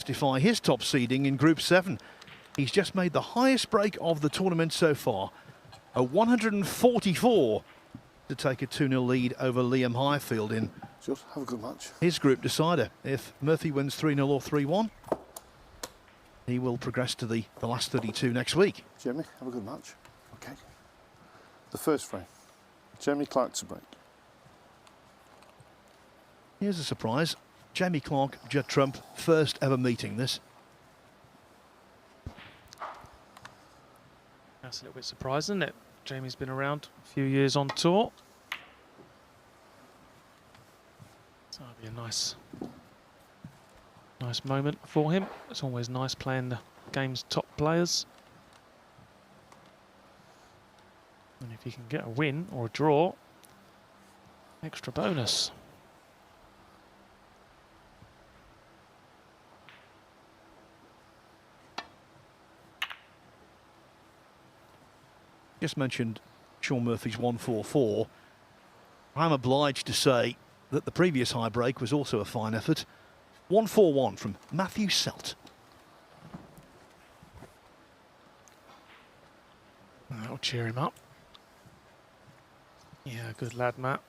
justify his top seeding in Group 7. He's just made the highest break of the tournament so far, a 144 to take a 2-0 lead over Liam Highfield in Judd, have a good match. his group decider. If Murphy wins 3-0 or 3-1, he will progress to the last 32 next week. Jamie, have a good match. Okay. The first frame. Jamie Clarke to break. Here's a surprise. Jamie Clarke, Judd Trump, first ever meeting this. That's a little bit surprising, isn't it? Jamie's been around a few years on tour. So that'll be a nice moment for him. It's always nice playing the game's top players. And if you can get a win or a draw, extra bonus. Just mentioned Shaun Murphy's 144. I'm obliged to say that the previous high break was also a fine effort. 141 from Matthew Selt. That'll cheer him up. Yeah, good lad, Matt.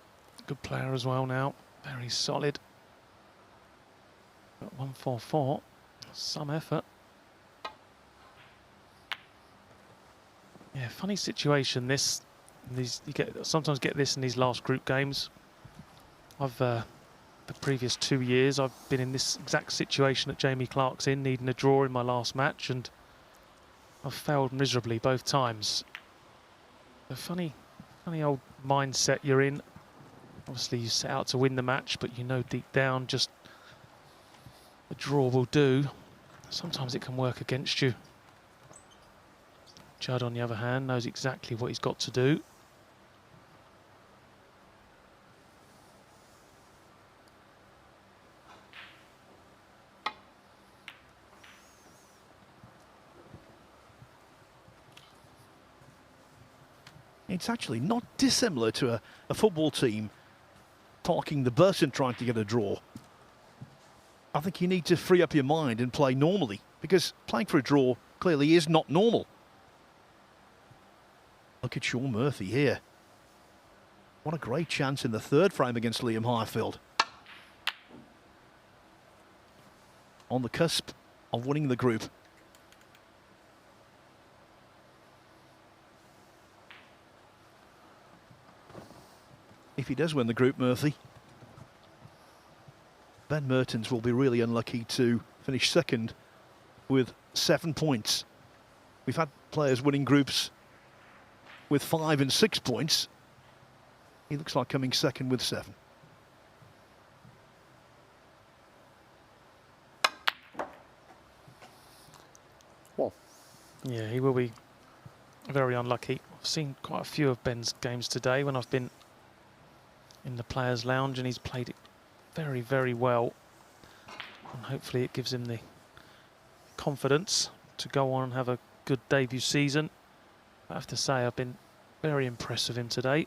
Good player as well now. Very solid. Got 144. Some effort. Yeah, funny situation. You sometimes get this in these last group games. The previous 2 years, I've been in this exact situation that Jamie Clarke's in, needing a draw in my last match, and I've failed miserably both times. A funny old mindset you're in. Obviously, you set out to win the match, but you know deep down just a draw will do. Sometimes it can work against you. Judd, on the other hand, knows exactly what he's got to do. It's actually not dissimilar to a football team parking the bus and trying to get a draw. I think you need to free up your mind and play normally, because playing for a draw clearly is not normal. Look at Shaun Murphy here. What a great chance in the third frame against Liam Highfield. On the cusp of winning the group. If he does win the group, Murphy, Ben Mertens will be really unlucky to finish second with 7 points. We've had players winning groups with 5 and 6 points. He looks like coming second with 7. Well, yeah, he will be very unlucky. I've seen quite a few of Ben's games today when I've been in the players' lounge, and he's played it very, very well. And hopefully it gives him the confidence to go on and have a good debut season. I have to say, I've been very impressed with him today.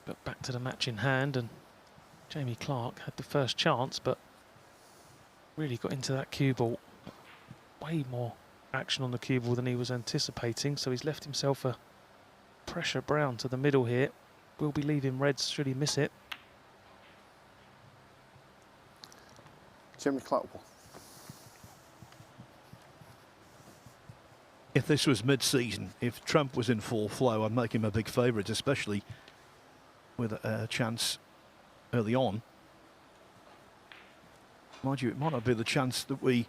But back to the match in hand, and Jamie Clarke had the first chance, but really got into that cue ball. Way more action on the cue ball than he was anticipating, so he's left himself a pressure brown to the middle here. Will be leaving reds should he miss it. Jamie Clarke. If this was mid-season, if Trump was in full flow, I'd make him a big favourite, especially with a chance early on. Mind you, it might not be the chance that we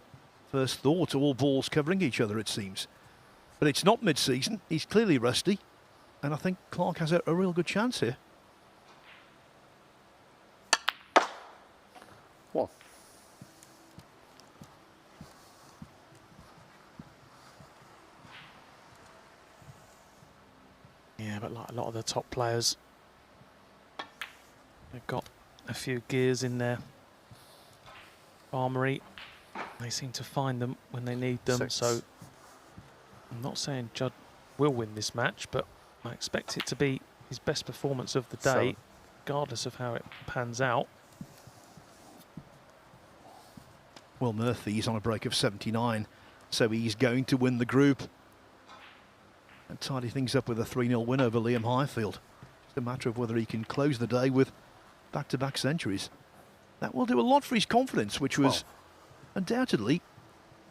first thought, all balls covering each other, it seems. But it's not mid-season. He's clearly rusty, and I think Clarke has a real good chance here. Well, Yeah, but like a lot of the top players, they've got a few gears in their armoury. They seem to find them when they need them. 6. So I'm not saying Judd will win this match, but I expect it to be his best performance of the day, 7. regardless of how it pans out. Well, Murphy's on a break of 79, so he's going to win the group and tidy things up with a 3-0 win over Liam Highfield. Just a matter of whether he can close the day with back-to-back centuries. That will do a lot for his confidence, which was undoubtedly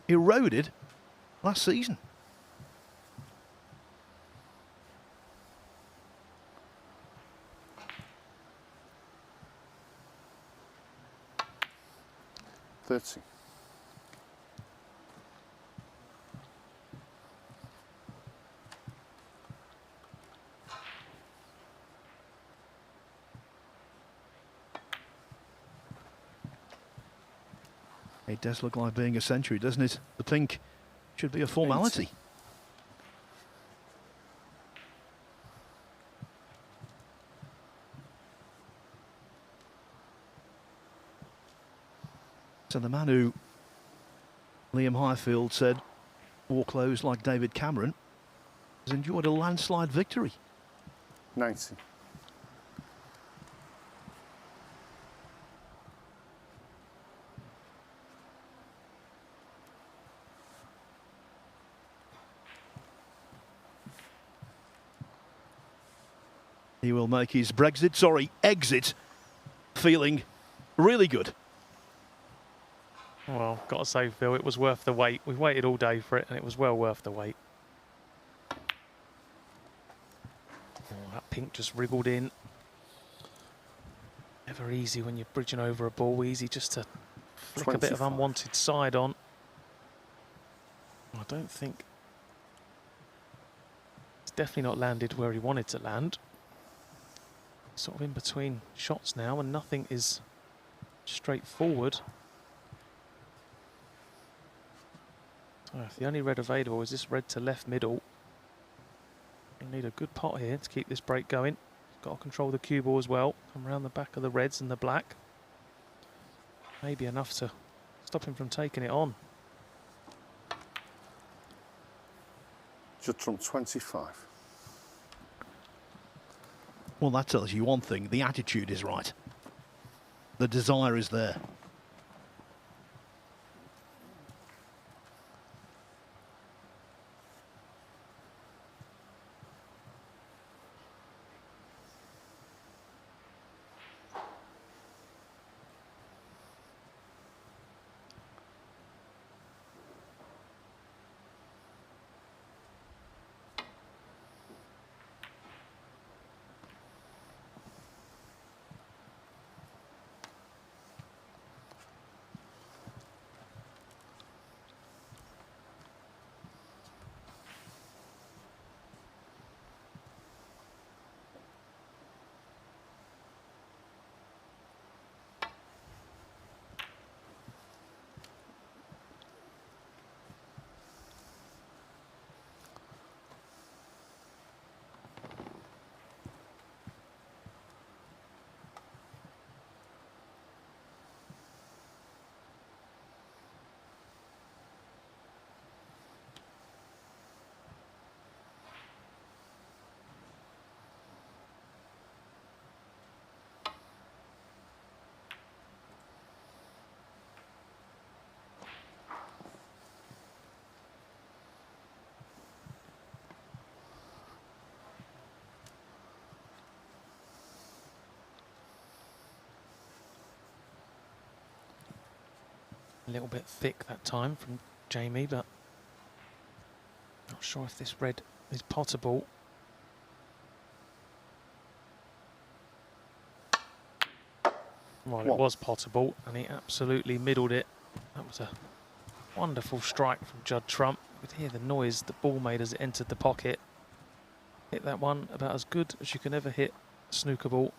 eroded last season. $30. It does look like being a century, doesn't it? The pink should be a formality. 80. So the man who Liam Highfield said wore clothes like David Cameron has enjoyed a landslide victory. 90. He will make his exit, feeling really good. Well, got to say, Phil, it was worth the wait. We waited all day for it, and it was well worth the wait. Oh, that pink just wriggled in. Never easy when you're bridging over a ball. Easy just to flick a bit of 25. unwanted side on. I don't think... It's definitely not landed where he wanted to land. Sort of in between shots now, and nothing is straightforward. So if the only red available is this red to left middle, you need a good pot here to keep this break going. Got to control the cue ball as well. Come around the back of the reds and the black. Maybe enough to stop him from taking it on. Judd from 25. Well, that tells you one thing. The attitude is right. The desire is there. A little bit thick that time from Jamie, but not sure if this red is potable. Well, it was potable, and he absolutely middled it. That was a wonderful strike from Judd Trump. You could hear the noise the ball made as it entered the pocket. Hit that one about as good as you can ever hit a snooker ball.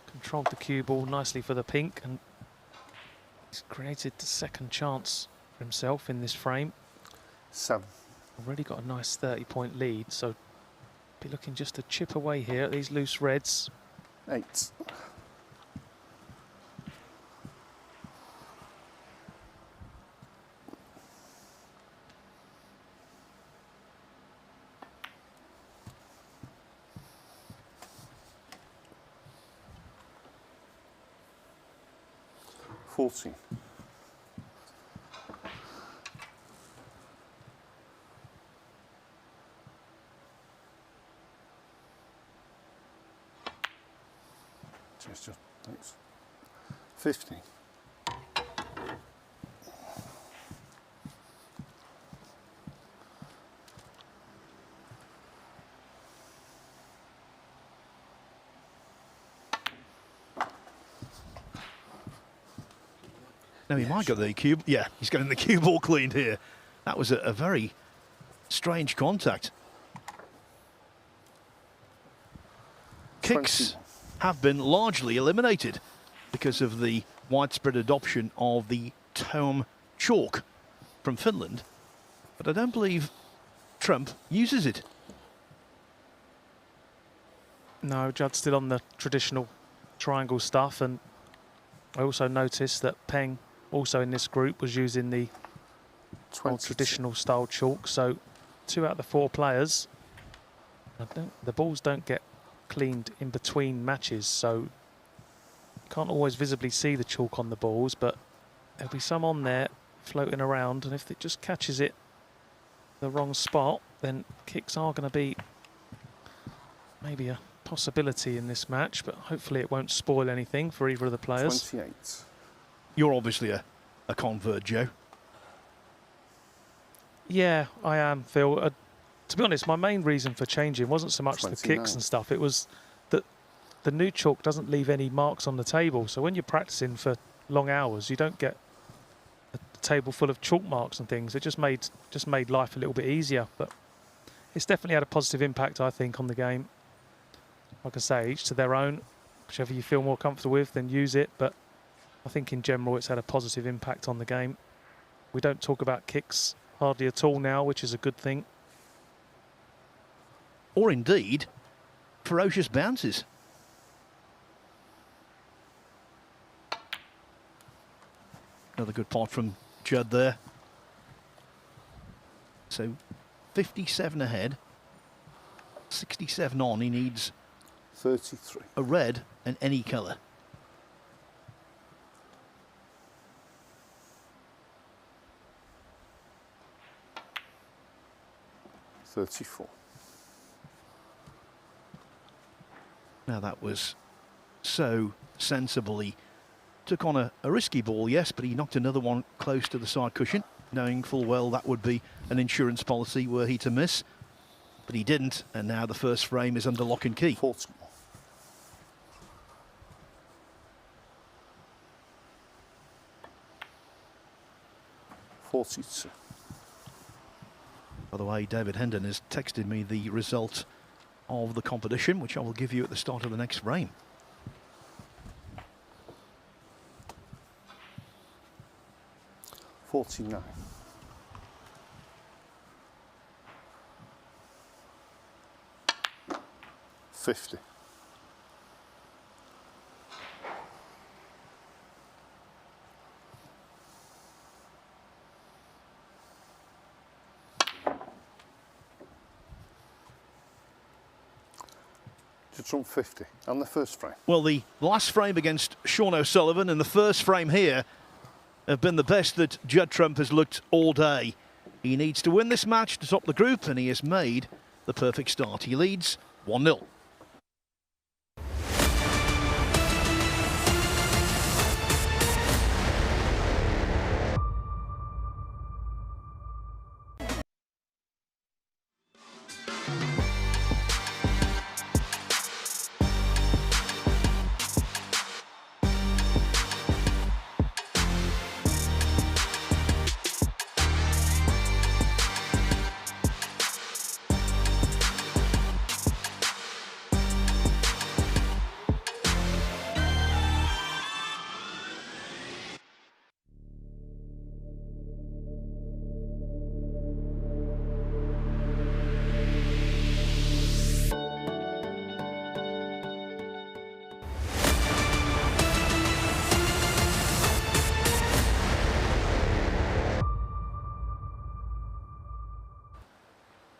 Controlled the cue ball nicely for the pink, and he's created the second chance for himself in this frame. 7. Already got a nice 30-point lead, so be looking just to chip away here at these loose reds. 8. $14. 50. Now he might get the cue. Yeah, he's getting the cue ball cleaned here. That was a very strange contact. Kicks 21. have been largely eliminated because of the widespread adoption of the Tom chalk from Finland, but I don't believe Trump uses it. No, Judd's still on the traditional triangle stuff, and I also noticed that Peng, also in this group, was using the old 22. traditional style chalk. So 2 out of the 4 players, the balls don't get cleaned in between matches, so you can't always visibly see the chalk on the balls, but there'll be some on there floating around, and if it just catches it the wrong spot, then kicks are going to be maybe a possibility in this match, but hopefully it won't spoil anything for either of the players. 28. You're obviously a convert, Joe. Yeah, I am, Phil. To be honest, my main reason for changing wasn't so much the 29. kicks and stuff, it was that the new chalk doesn't leave any marks on the table, so when you're practicing for long hours, you don't get a table full of chalk marks and things. It just made life a little bit easier, but it's definitely had a positive impact, I think, on the game. Like I say, each to their own. Whichever you feel more comfortable with, then use it, but I think in general it's had a positive impact on the game. We don't talk about kicks hardly at all now, which is a good thing. Or indeed, ferocious bounces. Another good pot from Judd there. So 57 ahead, 67 on. He needs 33. a red and any colour. Now that was so sensible. He took on a risky ball, yes, but he knocked another one close to the side cushion, knowing full well that would be an insurance policy were he to miss. But he didn't, and now the first frame is under lock and key. 40. $42. By the way, David Hendon has texted me the result of the competition, which I will give you at the start of the next frame. $49. $50. From 50 on the first frame. Well, the last frame against Sean O'Sullivan and the first frame here have been the best that Judd Trump has looked all day. He needs to win this match to top the group, and he has made the perfect start. He leads 1-0.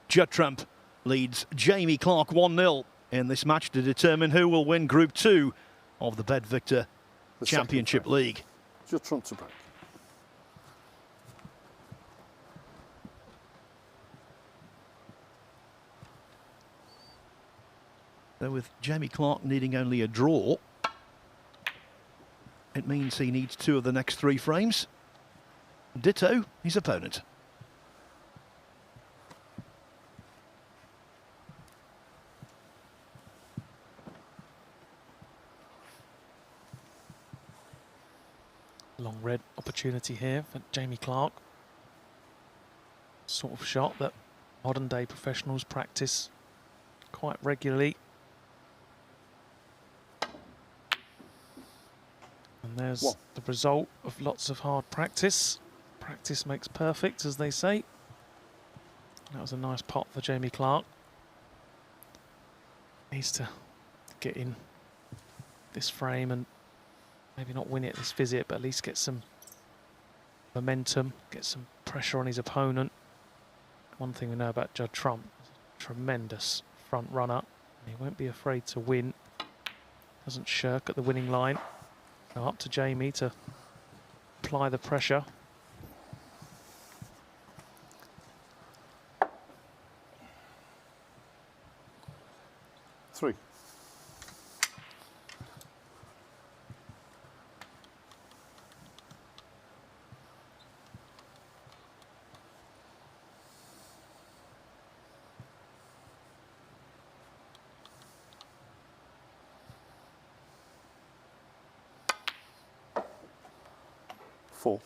Judd Trump leads Jamie Clarke 1-0 in this match to determine who will win Group 2 of the Bet Victor Championship League. Judd Trump to break. So with Jamie Clarke needing only a draw, it means he needs 2 of the next 3 frames. Ditto his opponent. Long red opportunity here for Jamie Clarke. Sort of shot that modern day professionals practice quite regularly. And there's the result of lots of hard practice. Practice makes perfect, as they say. That was a nice pot for Jamie Clarke. Needs to get in this frame and maybe not win it this visit, but at least get some momentum, get some pressure on his opponent. One thing we know about Judd Trump, tremendous front runner. He won't be afraid to win. Doesn't shirk at the winning line. Now up to Jamie to apply the pressure. Three. Four.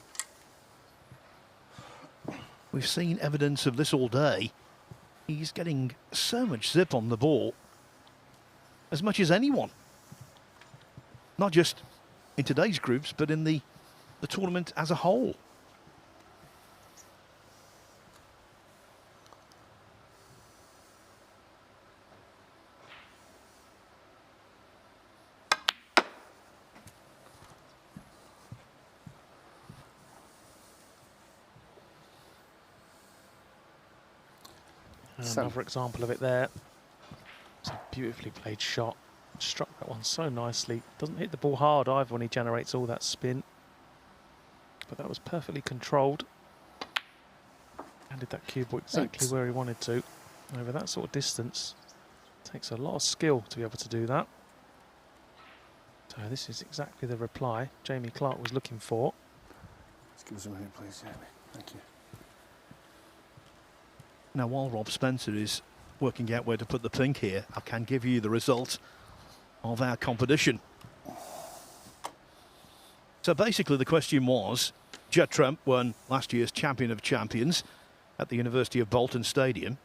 We've seen evidence of this all day. He's getting so much zip on the ball, as much as anyone. Not just in today's groups, but in the tournament as a whole. Another example of it there. It's a beautifully played shot. Struck that one so nicely. Doesn't hit the ball hard either when he generates all that spin. But that was perfectly controlled. Landed that cue ball exactly where he wanted to. Over that sort of distance. Takes a lot of skill to be able to do that. So this is exactly the reply Jamie Clarke was looking for. Let's give us a minute, please, Jamie. Thank you. Now, while Rob Spencer is working out where to put the pink here, I can give you the result of our competition. So basically the question was, Judd Trump won last year's Champion of Champions at the University of Bolton Stadium.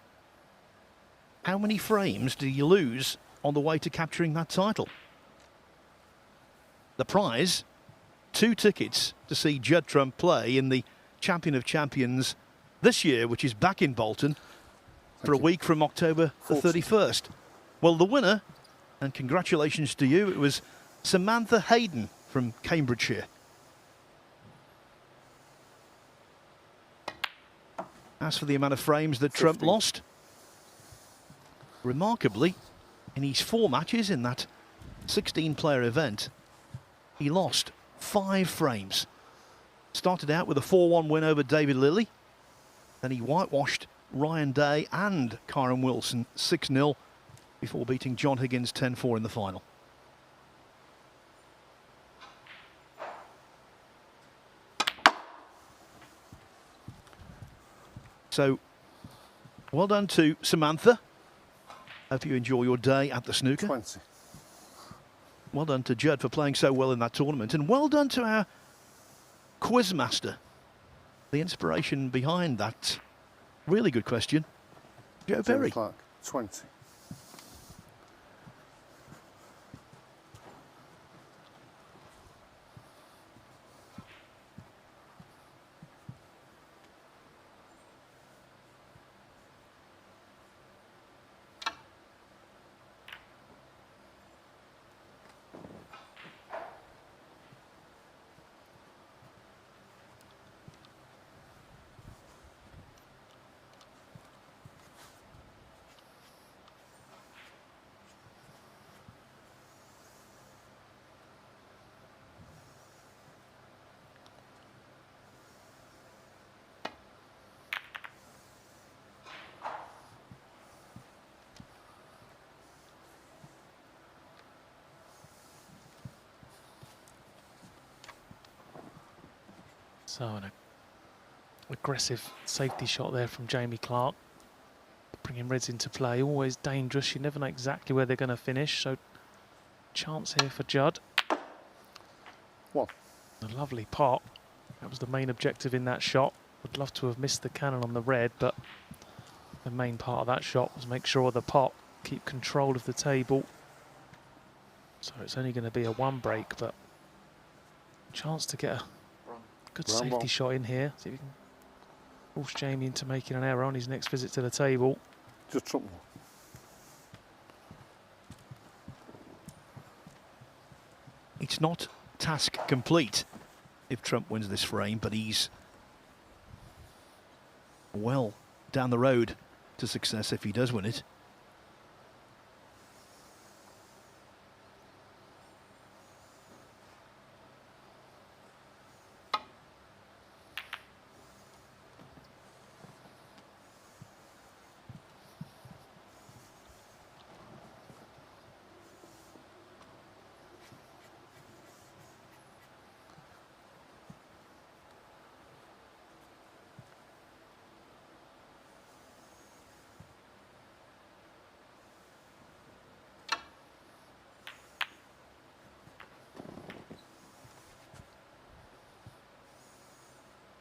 How many frames did he lose on the way to capturing that title? The prize, 2 tickets to see Judd Trump play in the Champion of Champions this year, which is back in Bolton for a week from October the 31st. Well, the winner, and congratulations to you, it was Samantha Hayden from Cambridgeshire. As for the amount of frames that Trump lost, remarkably, in his 4 matches in that 16-player event, he lost 5 frames. Started out with a 4-1 win over David Lilley. Then he whitewashed Ryan Day and Kyron Wilson 6-0 before beating John Higgins 10-4 in the final. So, well done to Samantha. Hope you enjoy your day at the snooker. 20. Well done to Judd for playing so well in that tournament. And well done to our quizmaster. The inspiration behind that really good question, Joe Berry. Clarke, 20. So an aggressive safety shot there from Jamie Clarke. Bringing reds into play, always dangerous. You never know exactly where they're going to finish. So chance here for Judd. One. A lovely pot. That was the main objective in that shot. Would love to have missed the cannon on the red, but the main part of that shot was make sure the pot keep control of the table. So it's only going to be a one break, but chance to get a good safety shot in here. See if we can force Jamie into making an error on his next visit to the table. Just trouble. It's not task complete if Trump wins this frame, but he's well down the road to success if he does win it.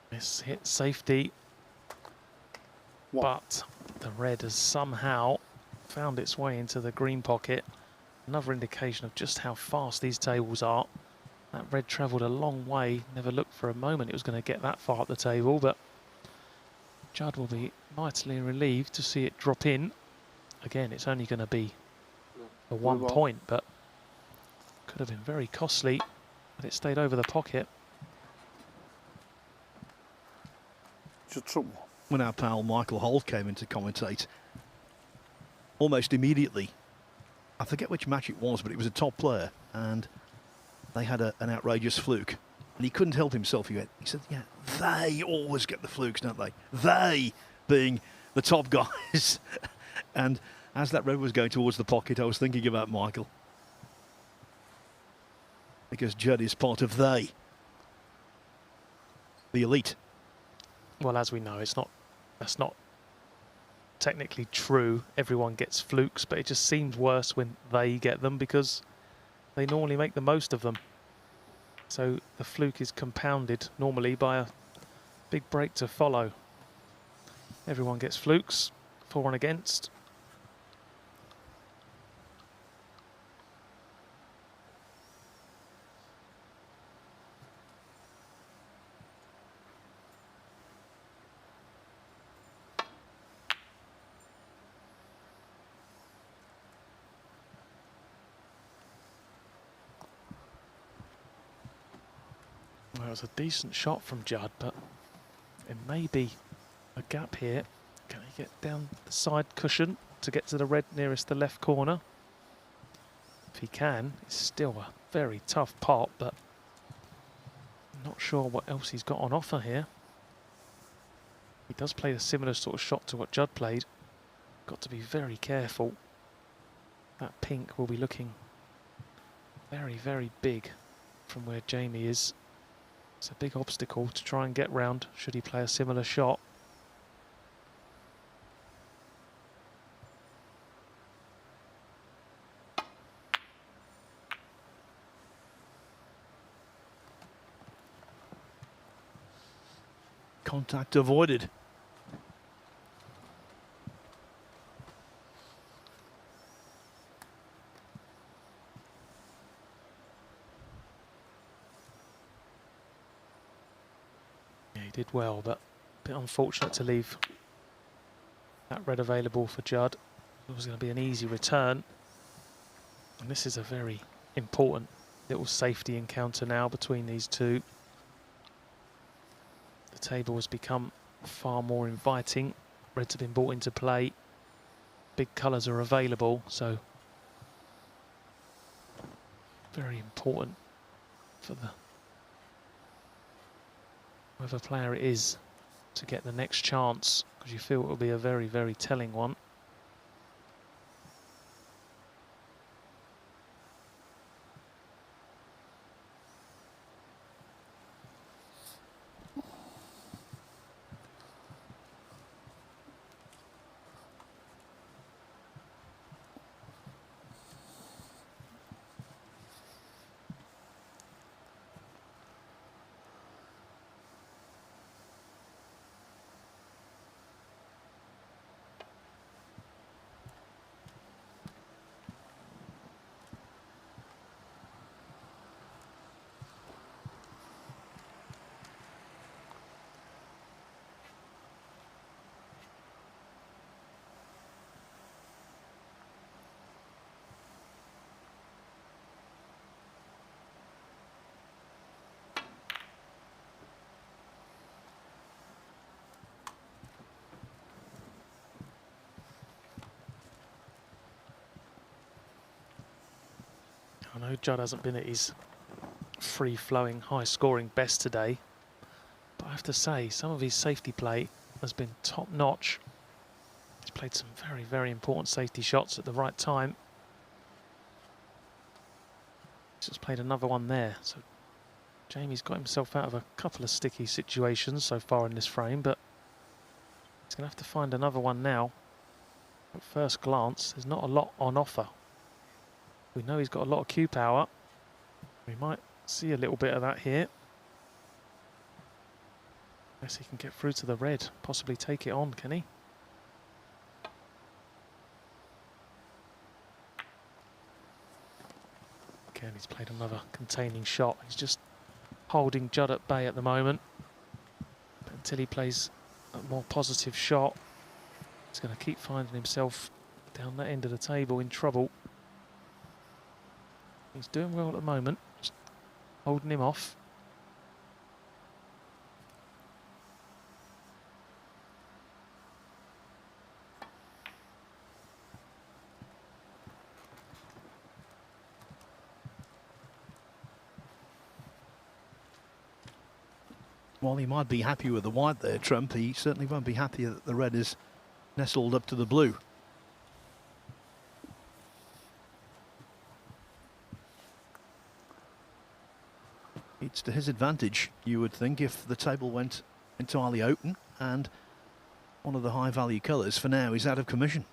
This hit safety, but the red has somehow found its way into the green pocket. Another indication of just how fast these tables are. That red travelled a long way, never looked for a moment it was going to get that far up the table, but Judd will be mightily relieved to see it drop in. Again, it's only going to be a 1 point, but could have been very costly, but it stayed over the pocket. Just trouble. When our pal Michael Holt came in to commentate, almost immediately, I forget which match it was, but it was a top player, and they had an outrageous fluke. And he couldn't help himself. He said, yeah, they always get the flukes, don't they? They being the top guys. And as that red was going towards the pocket, I was thinking about Michael. Because Judd is part of they. The elite. Well, as we know, that's not technically true. Everyone gets flukes, but it just seems worse when they get them because they normally make the most of them. So the fluke is compounded normally by a big break to follow. Everyone gets flukes, for and against. Well, it was a decent shot from Judd, but it may be a gap here. Can he get down the side cushion to get to the red nearest the left corner? If he can, it's still a very tough pot, but I'm not sure what else he's got on offer here. He does play a similar sort of shot to what Judd played. Got to be very careful. That pink will be looking very, very big from where Jamie is. It's a big obstacle to try and get round should he play a similar shot. Contact avoided. Did well, but a bit unfortunate to leave that red available for Judd. It was going to be an easy return, and this is a very important little safety encounter now between these two. The table has become far more inviting. Reds have been brought into play. Big colours are available, so very important for the whoever player it is to get the next chance, because you feel it will be a very, very telling one. I know Judd hasn't been at his free-flowing, high-scoring best today, but I have to say, some of his safety play has been top-notch. He's played some very, very important safety shots at the right time. He's just played another one there, so Jamie's got himself out of a couple of sticky situations so far in this frame, but he's going to have to find another one now. At first glance, there's not a lot on offer. We know he's got a lot of cue power. We might see a little bit of that here. Guess he can get through to the red, possibly take it on, can he? Again, he's played another containing shot. He's just holding Judd at bay at the moment. But until he plays a more positive shot, he's going to keep finding himself down that end of the table in trouble. He's doing well at the moment, just holding him off. While he might be happy with the white there, Trump, he certainly won't be happy that the red is nestled up to the blue. It's to his advantage, you would think, if the table went entirely open and one of the high-value colours for now is out of commission.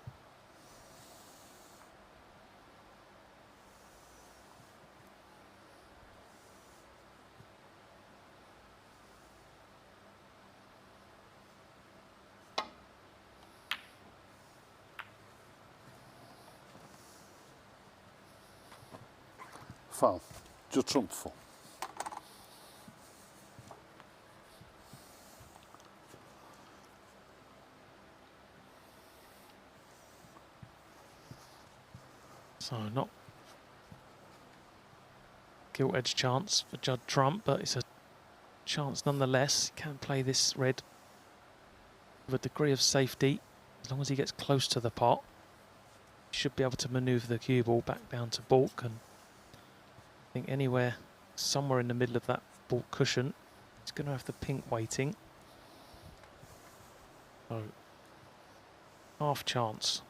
Foul. Judd trump full. So not gilt edge chance for Judd trump, but it's a chance nonetheless. He can play this red with a degree of safety as long as he gets close to the pot. He should be able to manoeuvre the cue ball back down to baulk, and I think anywhere somewhere in the middle of that baulk cushion, he's going to have the pink waiting. So half chance.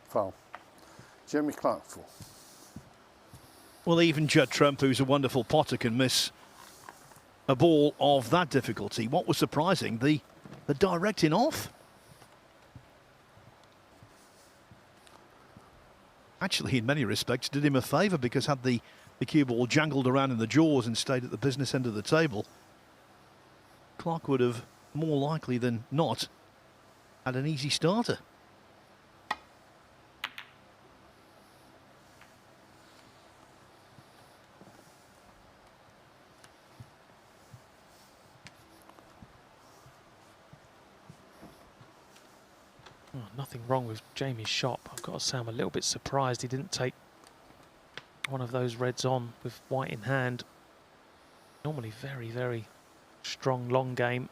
Foul. Jamie Clarke full. Well, even Judd Trump, who's a wonderful potter, can miss a ball of that difficulty. What was surprising, the directing off. Actually, in many respects, did him a favour, because had the cue ball jangled around in the jaws and stayed at the business end of the table, Clarke would have more likely than not had an easy starter. Oh, nothing wrong with Jamie's shot. I've got to say I'm a little bit surprised he didn't take one of those reds on with white in hand. Normally very, very strong long game.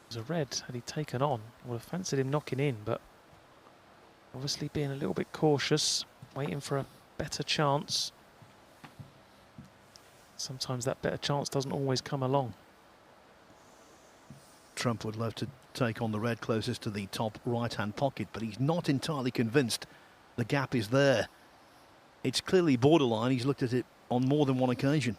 As a red, had he taken on, I would have fancied him knocking in, but obviously being a little bit cautious, waiting for a better chance. Sometimes that better chance doesn't always come along. Trump would love to take on the red closest to the top right-hand pocket, but he's not entirely convinced the gap is there. It's clearly borderline. He's looked at it on more than one occasion.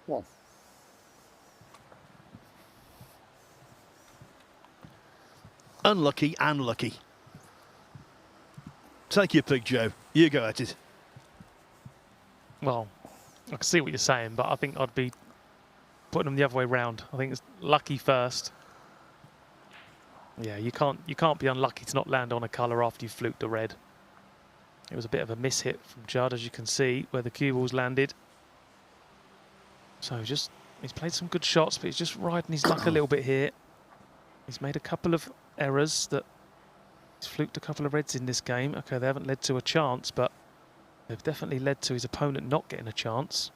1. Unlucky and lucky. Take your pick, Joe. You go at it. Well, I can see what you're saying, but I think I'd be putting them the other way round. I think it's lucky first. Yeah, you can't be unlucky to not land on a colour after you've fluked a red. It was a bit of a miss hit from Judd, as you can see, where the cue balls landed. So he's played some good shots, but he's just riding his luck a little bit here. He's made a couple of errors that he's fluked a couple of reds in this game. Okay, they haven't led to a chance, but they've definitely led to his opponent not getting a chance.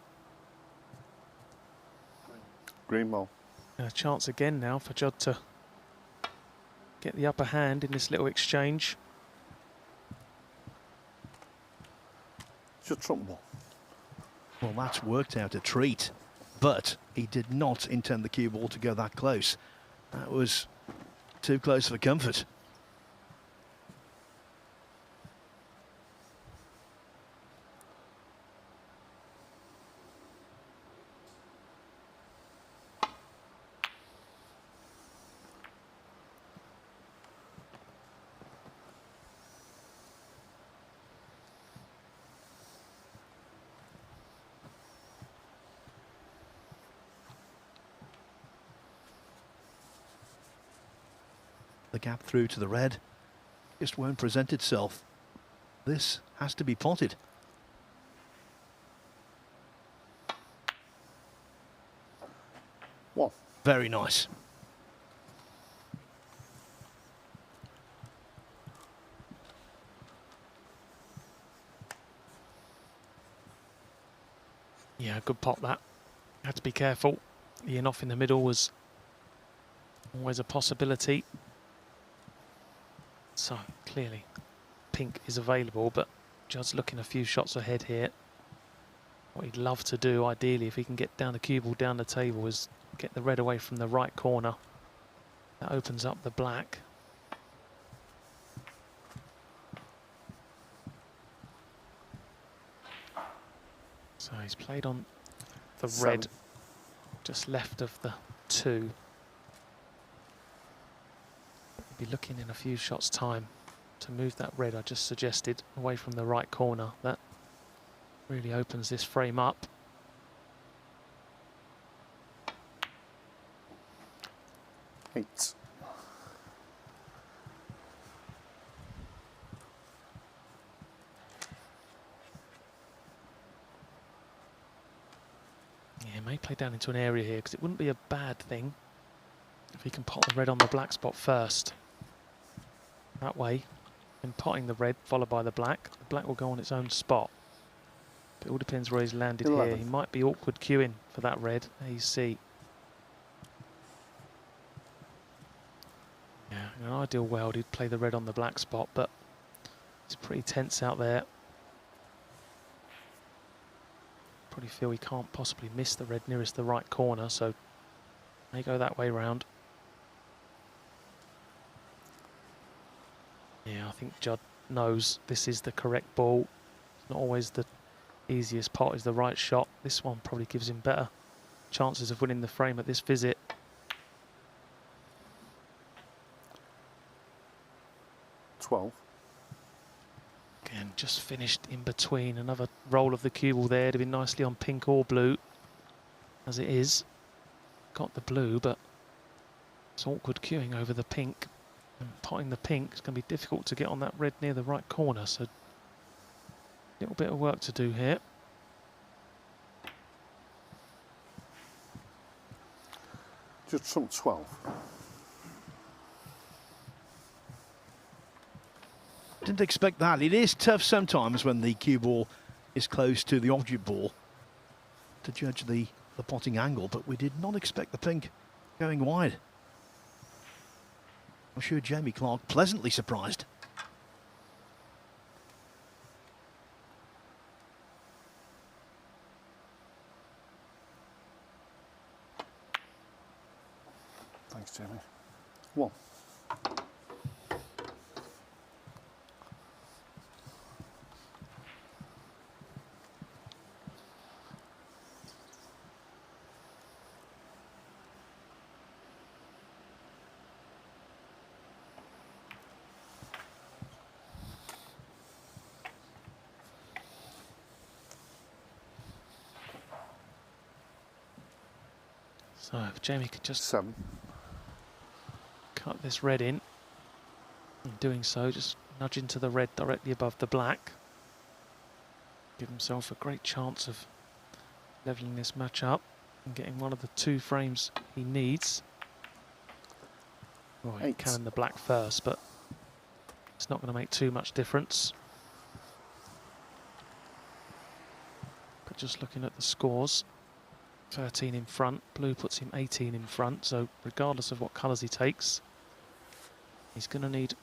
Green ball. And a chance again now for Judd to get the upper hand in this little exchange. It's your trump ball. Well, that's worked out a treat, but he did not intend the cue ball to go that close. That was too close for comfort. The gap through to the red just won't present itself. This has to be potted. One. Very nice. Yeah, good pot that. Had to be careful. The in off in the middle was always a possibility. So clearly pink is available, but Judd's looking a few shots ahead here. What he'd love to do, ideally, if he can get down the cue ball down the table, is get the red away from the right corner. That opens up the black. So he's played on the red, just left of the 2. Be looking in a few shots time to move that red I just suggested away from the right corner. That really opens this frame up. Eight. Yeah, may play down into an area here because it wouldn't be a bad thing if he can pot the red on the black spot first. That way, in potting the red followed by the black will go on its own spot. But it all depends where he's landed 11. here. He might be awkward queuing for that red. There you see. Yeah, in an ideal world he'd play the red on the black spot, but it's pretty tense out there. Probably feel he can't possibly miss the red nearest the right corner, so may go that way round. Yeah, I think Judd knows this is the correct ball. It's not always the easiest pot is the right shot. This one probably gives him better chances of winning the frame at this visit. Again, just finished in between. Another roll of the cue ball there to be nicely on pink or blue. As it is, got the blue, but it's awkward queuing over the pink. And potting the pink is going to be difficult to get on that red near the right corner, so a little bit of work to do here. Just trump 12. Didn't expect that. It is tough sometimes when the cue ball is close to the object ball to judge the potting angle, but we did not expect the pink going wide. I'm sure Jamie Clarke pleasantly surprised. Thanks, Jamie. 1. So if Jamie could just 7. cut this red in. In doing so, just nudge into the red directly above the black. Give himself a great chance of levelling this match up and getting one of the 2 frames he needs. Well, he 8. can in the black first, but it's not going to make too much difference. But just looking at the scores, 13 in front, blue puts him 18 in front, so regardless of what colours he takes, he's going to need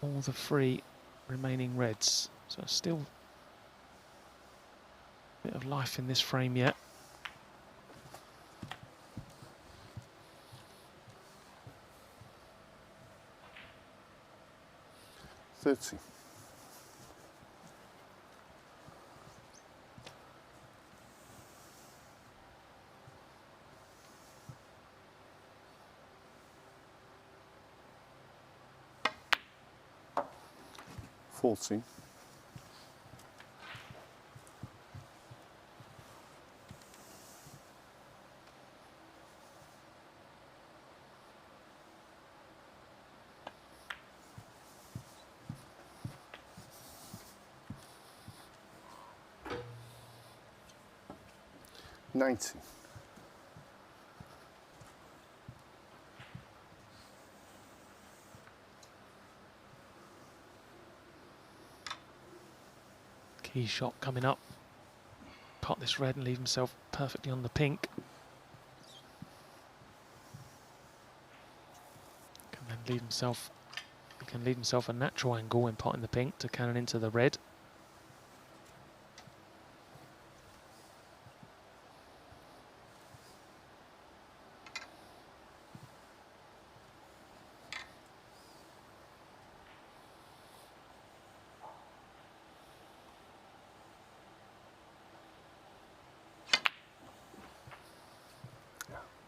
all the 3 remaining reds. So still a bit of life in this frame yet. $30. $40. $90. Key shot coming up. Pot this red and leave himself perfectly on the pink. Can then leave himself. He can leave himself a natural angle when potting the pink to cannon into the red.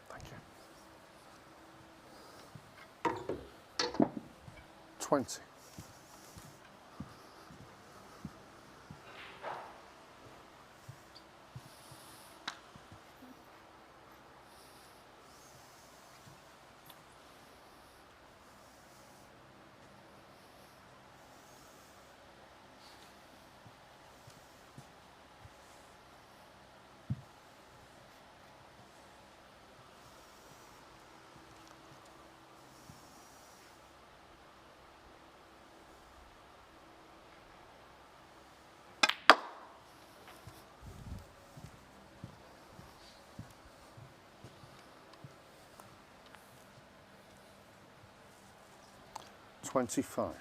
Thank you. 20. $25.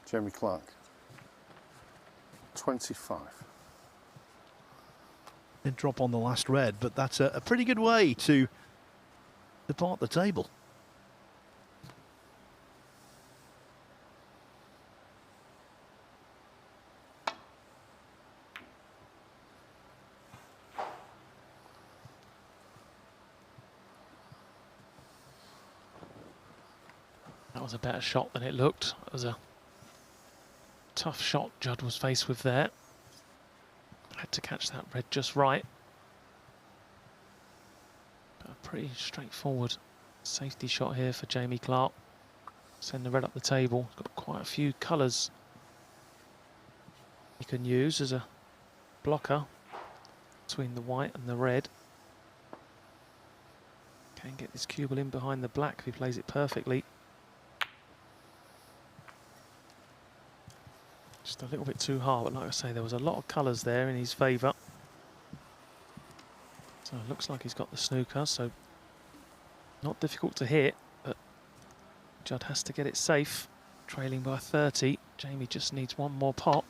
Jamie Clarke. 25. Did drop on the last red, but that's a pretty good way to depart the table. That was a better shot than it looked. It was a tough shot Judd was faced with there. Had to catch that red just right. But a pretty straightforward safety shot here for Jamie Clarke. Send the red up the table. Got quite a few colours he can use as a blocker between the white and the red. Can get this cue ball in behind the black if he plays it perfectly. Just a little bit too hard, but like I say, there was a lot of colours there in his favour. So it looks like he's got the snooker, so not difficult to hit, but Judd has to get it safe. Trailing by 30. Jamie just needs one more pot.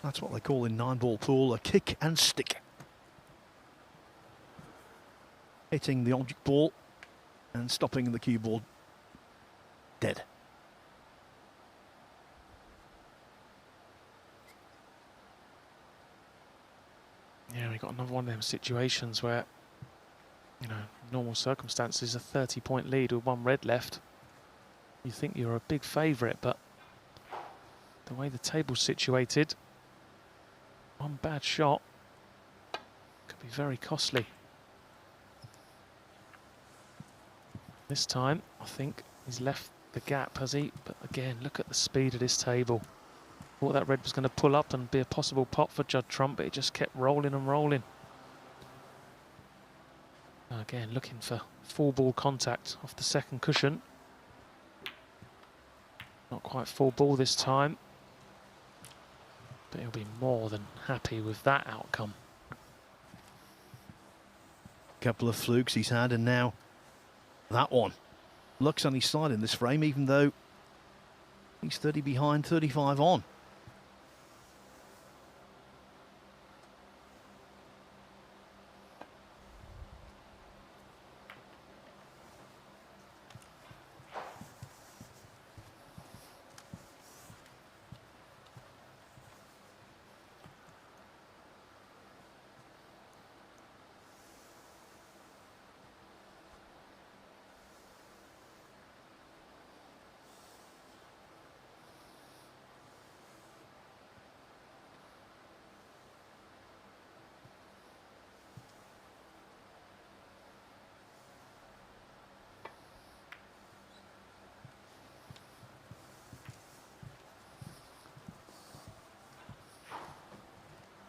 That's what they call in 9-ball pool a kick and stick. Hitting the object ball and stopping the cue ball dead. Yeah, we got another one of them situations where, you know, normal circumstances, a 30-point lead with one red left. You think you're a big favourite, but the way the table's situated, one bad shot could be very costly. This time, I think he's left the gap, has he? But again, look at the speed of this table. Thought that red was going to pull up and be a possible pot for Judd Trump, but it just kept rolling and rolling. Again, looking for full ball contact off the second cushion. Not quite full ball this time, but he'll be more than happy with that outcome. Couple of flukes he's had, and now that one. Luck's on his side in this frame, even though he's 30 behind, 35 on.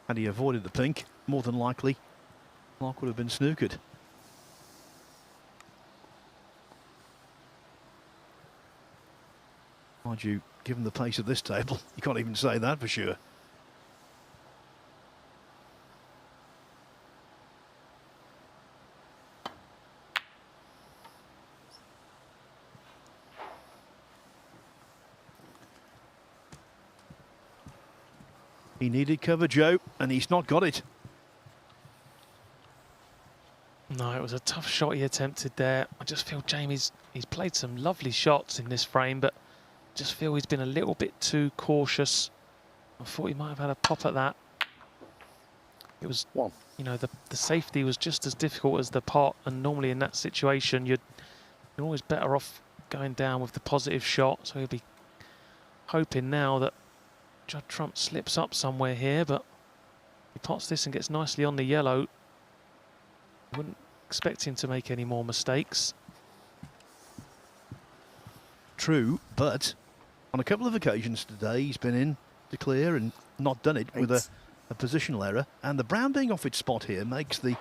Had he avoided the pink, more than likely, Clarke would have been snookered. Mind you, given the pace of this table, you can't even say that for sure. He needed cover, Joe, and he's not got it. No, it was a tough shot he attempted there. I just feel he's played some lovely shots in this frame, but just feel he's been a little bit too cautious. I thought he might have had a pop at that. It was, you know, the safety was just as difficult as the pot, and normally in that situation you're always better off going down with the positive shot. So he'll be hoping now that Judd Trump slips up somewhere here, but he pots this and gets nicely on the yellow. Wouldn't expect him to make any more mistakes. True, but on a couple of occasions today he's been in to clear and not done it with a positional error. And the brown being off its spot here makes the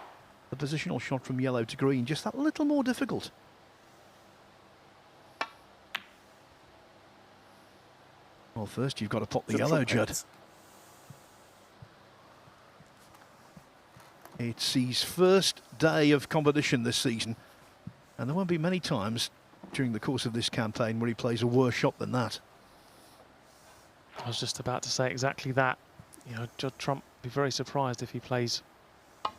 positional shot from yellow to green just that little more difficult. Well, first you've got to pop the yellow, Judd. It's his first day of competition this season, and there won't be many times during the course of this campaign where he plays a worse shot than that. I was just about to say exactly that. You know, Judd Trump would be very surprised if he plays a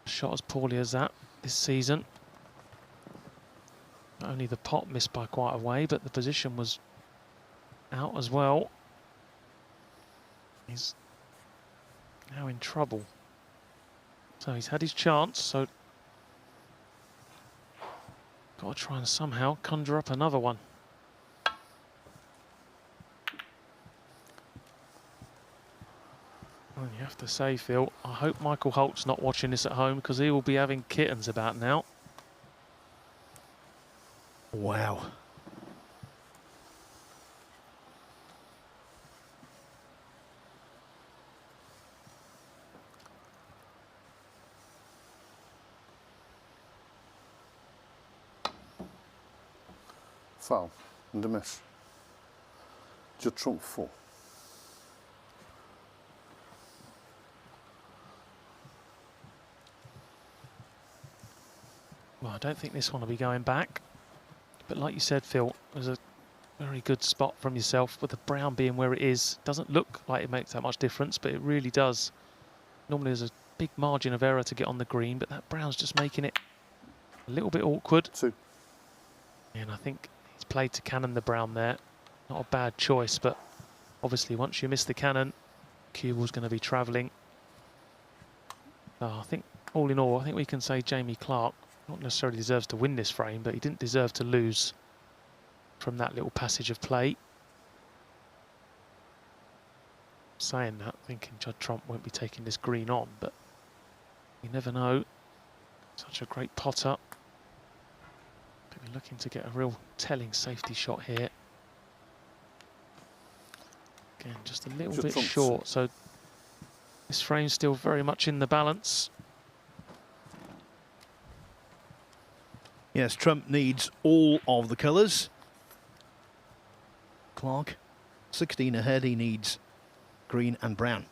shot as poorly as that this season. Not only the pot missed by quite a way, but the position was out as well. He's now in trouble. So he's had his chance, so got to try and somehow conjure up another one. And you have to say, Phil, I hope Michael Holt's not watching this at home, because he will be having kittens about now. Wow. Foul and a miss. Judd Trump 4. Well, I don't think this one will be going back. But like you said, Phil, it was a very good spot from yourself, with the brown being where it is. Doesn't look like it makes that much difference, but it really does. Normally there's a big margin of error to get on the green, but that brown's just making it a little bit awkward. 2. And I think he's played to cannon the brown there. Not a bad choice, but obviously once you miss the cannon, cue ball's going to be travelling. I think, all in all, I think we can say Jamie Clarke not necessarily deserves to win this frame, but he didn't deserve to lose from that little passage of play. Saying that, thinking Judd Trump won't be taking this green on, but you never know. Such a great potter. Could be looking to get a real telling safety shot here. Again, just a little bit short, so this frame's still very much in the balance. Yes, Trump needs all of the colours. Clarke, 16 ahead, he needs green and brown.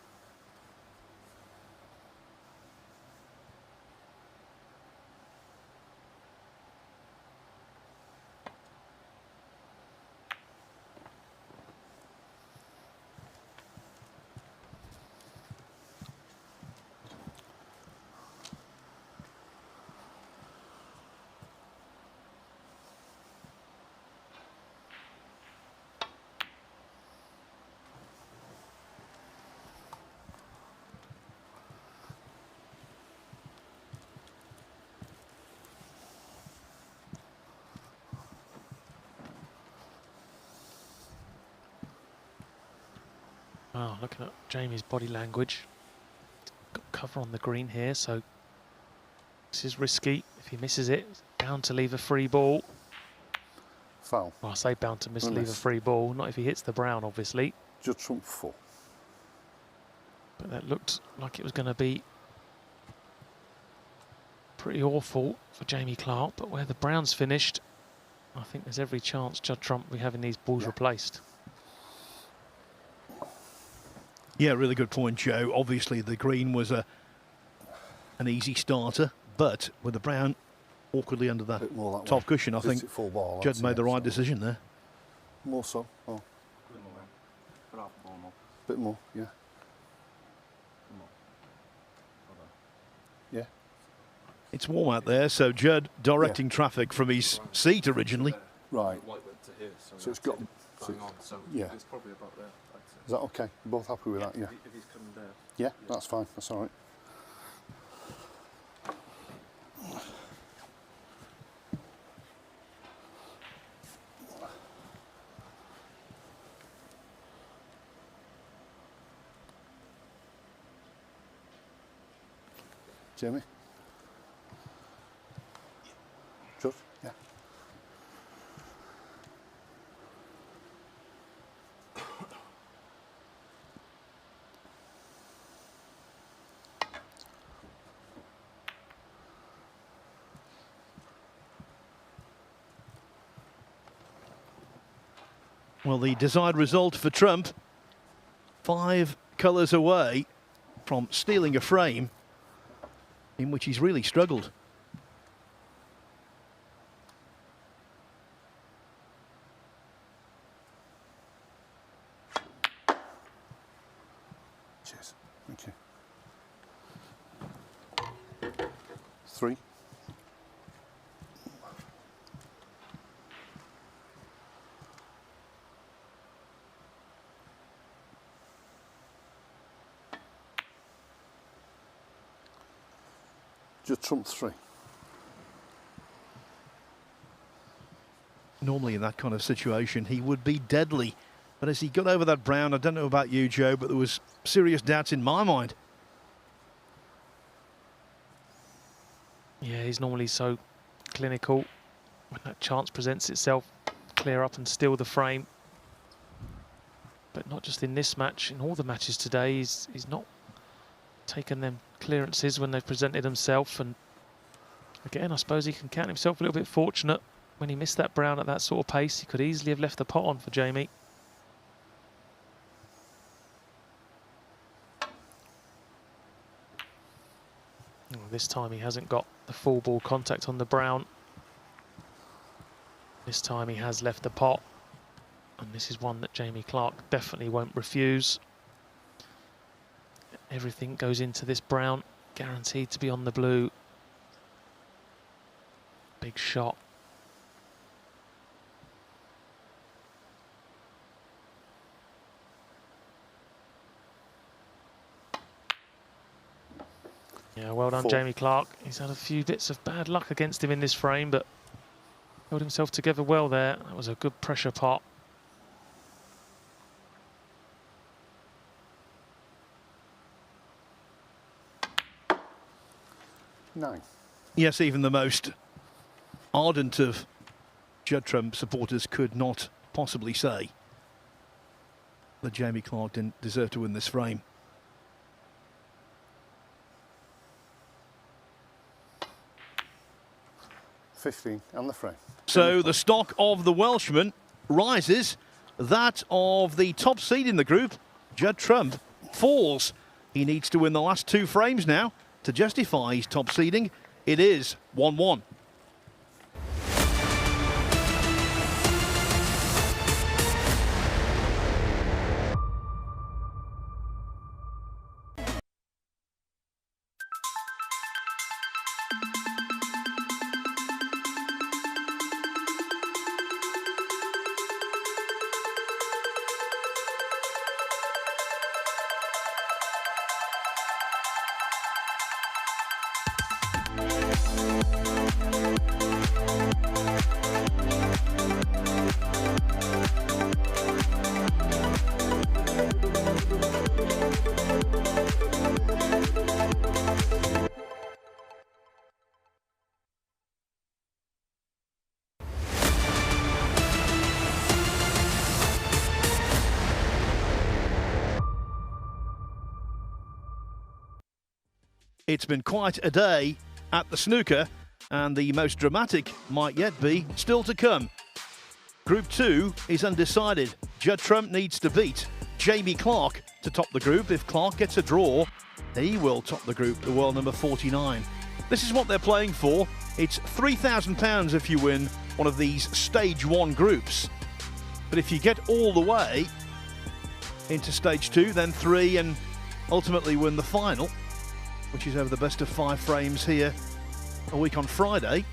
Wow, looking at Jamie's body language. Got cover on the green here, so this is risky. If he misses it, it's bound to leave a free ball. Foul. Well, I say bound to leave a free ball, not if he hits the brown, obviously. Judd Trump 4. But that looked like it was going to be pretty awful for Jamie Clarke. But where the brown's finished, I think there's every chance Judd Trump will be having these balls replaced. Yeah, really good point, Joe. Obviously, the green was an easy starter, but with the brown awkwardly under that top cushion, I think Judd made the right decision there. More so. Oh. Bit more, yeah. Yeah. It's warm out there, so Judd directing traffic from his seat originally. Right. So it's got. Yeah. It's probably about there. Is that okay? You're both happy with that? Yeah. If he's coming down. Yeah, that's fine. That's all right. Jamie? Judd? Yeah. Well, the desired result for Trump, 5 colours away from stealing a frame in which he's really struggled. Cheers. Thank you. 3. Judd Trump 3. Normally in that kind of situation, he would be deadly. But as he got over that brown, I don't know about you, Joe, but there was serious doubts in my mind. Yeah, he's normally so clinical. When that chance presents itself, clear up and steal the frame. But not just in this match, in all the matches today, he's not taken them clearances when they've presented himself. And again, I suppose he can count himself a little bit fortunate when he missed that brown at that sort of pace. He could easily have left the pot on for Jamie. Oh, this time he hasn't got the full ball contact on the brown. This time he has left the pot, and this is one that Jamie Clarke definitely won't refuse. Everything goes into this brown, guaranteed to be on the blue. Big shot. Yeah, well done, 4. Jamie Clarke. He's had a few bits of bad luck against him in this frame, but held himself together well there. That was a good pressure pot. 9. Yes, even the most ardent of Judd Trump supporters could not possibly say that Jamie Clarke didn't deserve to win this frame. $15 and the frame. So the stock of the Welshman rises. That of the top seed in the group, Judd Trump, falls. He needs to win the last 2 frames now to justify his top seeding. It is 1-1. It's been quite a day at the snooker, and the most dramatic might yet be still to come. Group 2 is undecided. Judd Trump needs to beat Jamie Clarke to top the group. If Clarke gets a draw, he will top the group, the world number 49. This is what they're playing for. It's £3,000 if you win one of these stage 1 groups. But if you get all the way into stage 2, then 3, and ultimately win the final, which is over the best of 5 frames here a week on Friday,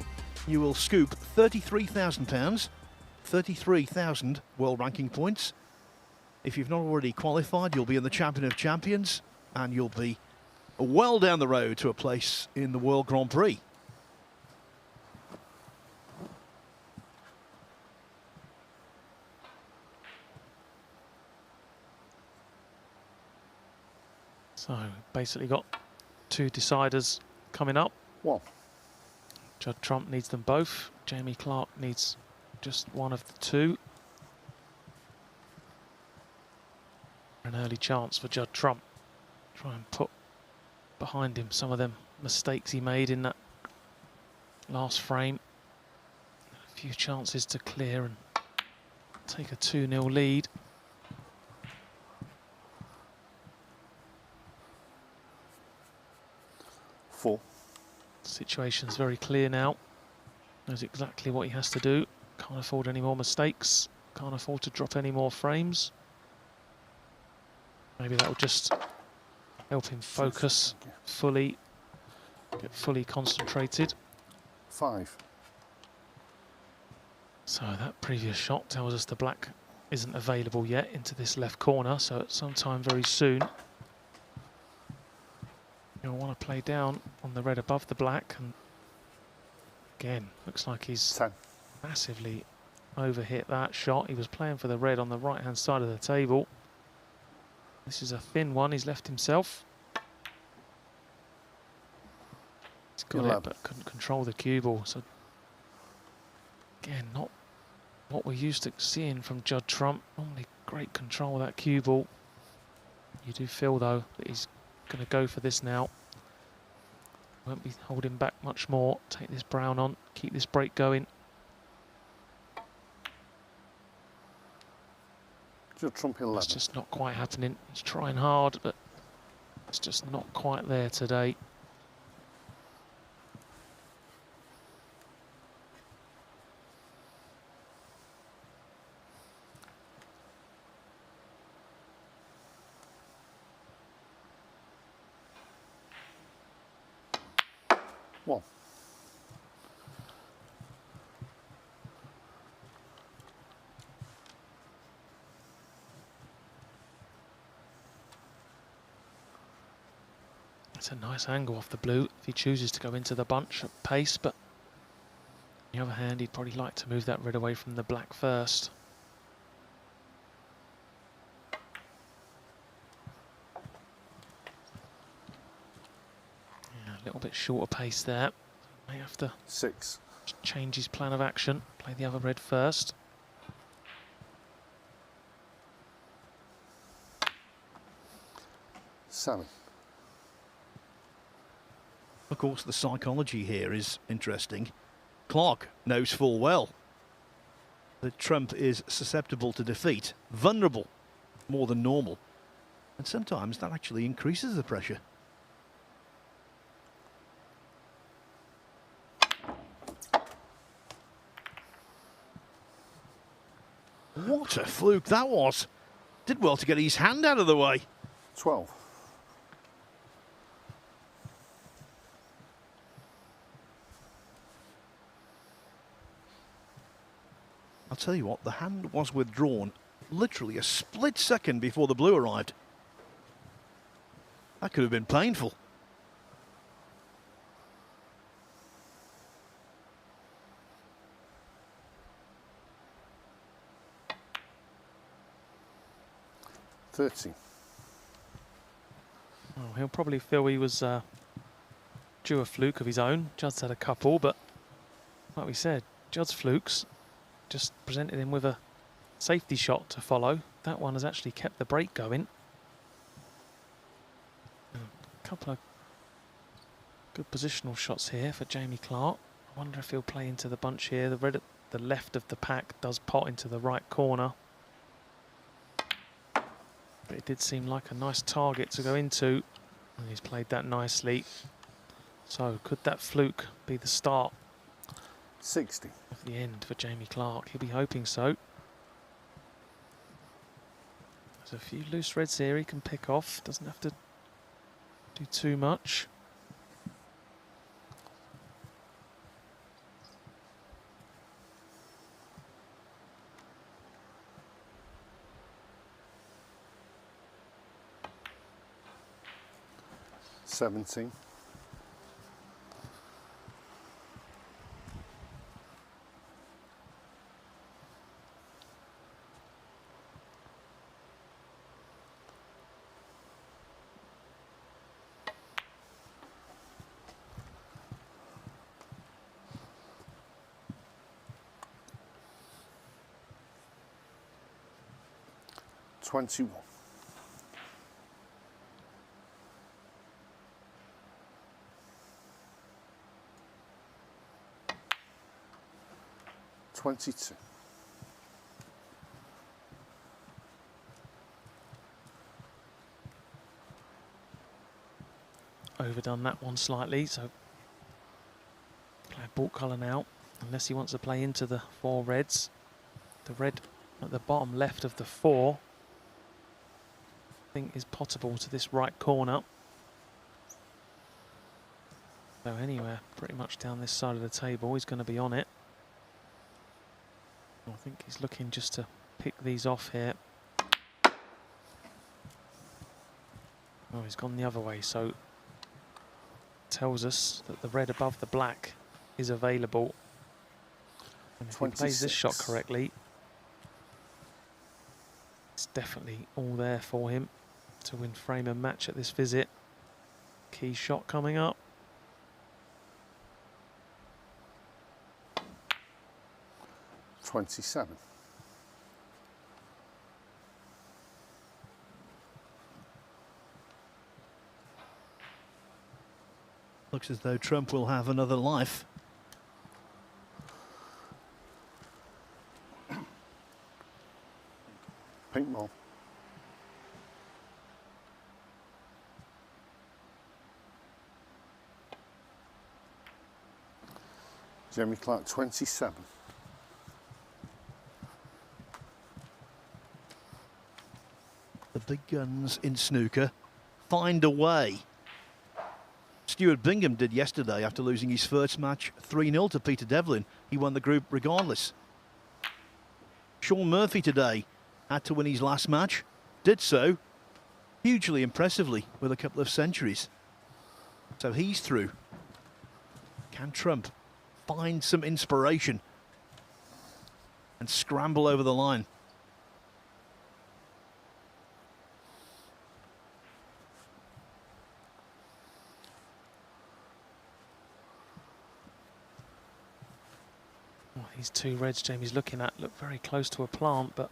you will scoop £33,000, 33,000 world ranking points. If you've not already qualified, you'll be in the Champion of Champions, and you'll be well down the road to a place in the World Grand Prix. So basically got 2 deciders coming up. 1. Judd Trump needs them both. Jamie Clarke needs just one of the 2. An early chance for Judd Trump. Try and put behind him some of them mistakes he made in that last frame. A few chances to clear and take a 2-0 lead. 4. Situation's very clear now. Knows exactly what he has to do. Can't afford any more mistakes. Can't afford to drop any more frames. Maybe that will just help him focus fully, get fully concentrated. 5. So that previous shot tells us the black isn't available yet into this left corner, so at some time very soon you'll want to play down on the red above the black, and again looks like he's 10. massively overhit that shot. He was playing for the red on the right hand side of the table. This is a thin one he's left himself. He's got 11. it but couldn't control the cue ball, so again not what we're used to seeing from Judd Trump. Normally great control of that cue ball. You do feel though that he's going to go for this now. Won't be holding back much more. Take this brown on, keep this break going. Judd Trump 11. It's just not quite happening. He's trying hard, but it's just not quite there today. One. It's a nice angle off the blue if he chooses to go into the bunch at pace, but on the other hand, he'd probably like to move that red away from the black first. Yeah, a little bit shorter pace there. May have to 6. change his plan of action, play the other red first. Sally. Of course, the psychology here is interesting. Clarke knows full well that Trump is susceptible to defeat, vulnerable more than normal, and sometimes that actually increases the pressure. What a fluke that was. Did well to get his hand out of the way. 12. I'll tell you what, the hand was withdrawn literally a split second before the blue arrived. That could have been painful. Oh, he'll probably feel he was due a fluke of his own. Judd's had a couple, but like we said, Judd's flukes just presented him with a safety shot to follow. That one has actually kept the break going. A couple of good positional shots here for Jamie Clarke. I wonder if he'll play into the bunch here. The red at the left of the pack does pot into the right corner. But it did seem like a nice target to go into, and he's played that nicely. So could that fluke be the start 60. of the end for Jamie Clarke? He'll be hoping so. There's a few loose reds here he can pick off. Doesn't have to do too much. $17. $21. $22. Overdone that one slightly, so play a ball colour now, unless he wants to play into the 4 reds. The red at the bottom left of the 4 I think is potable to this right corner. So anywhere pretty much down this side of the table, he's going to be on it. I think he's looking just to pick these off here. Oh, he's gone the other way, so tells us that the red above the black is available. And if he plays this shot correctly, it's definitely all there for him to win frame and match at this visit. Key shot coming up. $27. Looks as though Trump will have another life. Pink ball. Jamie Clarke, 27. The big guns in snooker find a way. Stuart Bingham did yesterday after losing his first match 3-0 to Peter Devlin. He won the group regardless. Sean Murphy today had to win his last match. Did so hugely impressively with a couple of centuries. So he's through. Can Trump find some inspiration and scramble over the line? Well, these two reds Jamie's looking at look very close to a plant, but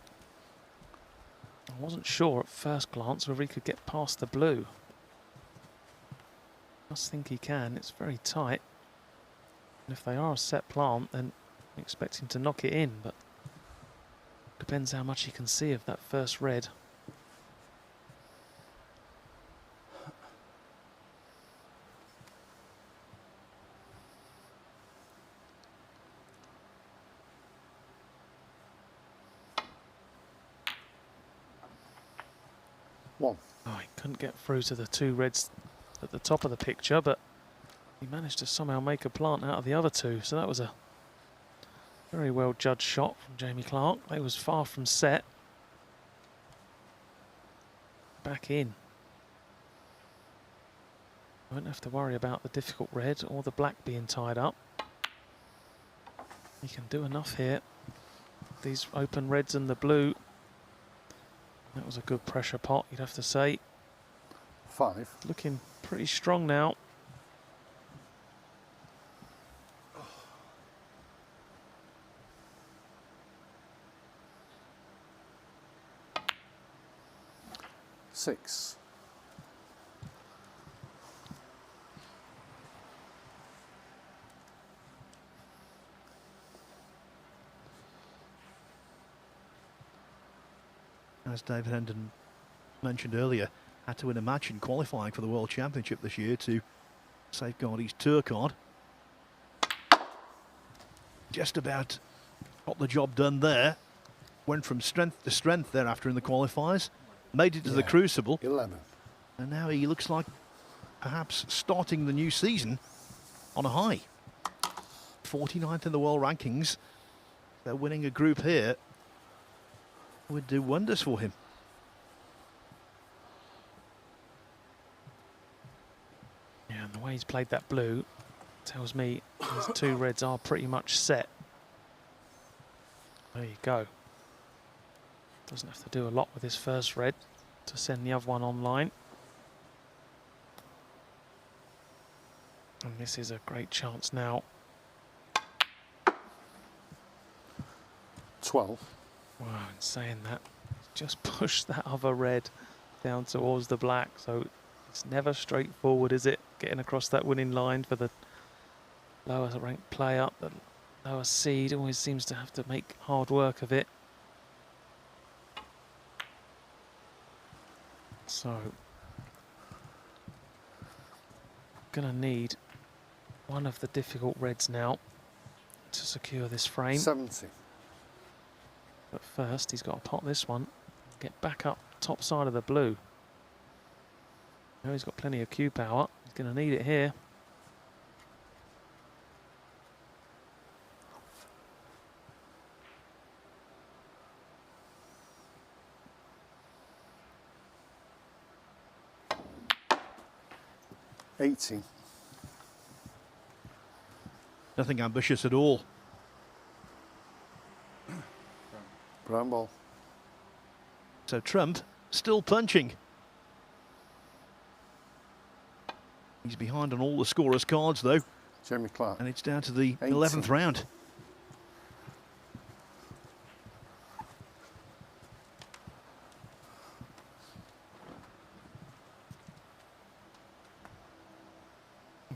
I wasn't sure at first glance whether he could get past the blue. I just think he can. It's very tight. And if they are a set plant, then I'm expecting to knock it in, but depends how much he can see of that first red. One. Oh, he couldn't get through to the two reds at the top of the picture, but he managed to somehow make a plant out of the other two. So that was a very well judged shot from Jamie Clarke. They was far from set. Back in. Won't have to worry about the difficult red or the black being tied up. He can do enough here. These open reds and the blue. That was a good pressure pot, you'd have to say. 5. Looking pretty strong now. Six. As David Hendon mentioned earlier, had to win a match in qualifying for the World Championship this year to safeguard his tour card. Just about got the job done there. Went from strength to strength thereafter in the qualifiers. Made it to the Crucible. 11. And now he looks like perhaps starting the new season on a high. 49th in the world rankings. They're winning a group here. Would do wonders for him. Yeah, and the way he's played that blue tells me his two reds are pretty much set. There you go. Doesn't have to do a lot with his first red to send the other one online. And this is a great chance now. 12. Wow, in saying that, just push that other red down towards the black. So it's never straightforward, is it? Getting across that winning line for the lower ranked player. The lower seed always seems to have to make hard work of it. So, gonna need one of the difficult reds now to secure this frame. 70. But first, he's got to pot this one, get back up top side of the blue. Now he's got plenty of cue power. He's going to need it here. $80. Nothing ambitious at all. Brown ball. So Trump still punching. He's behind on all the scorers' cards though. Jamie Clarke. And it's down to the 80. 11th round.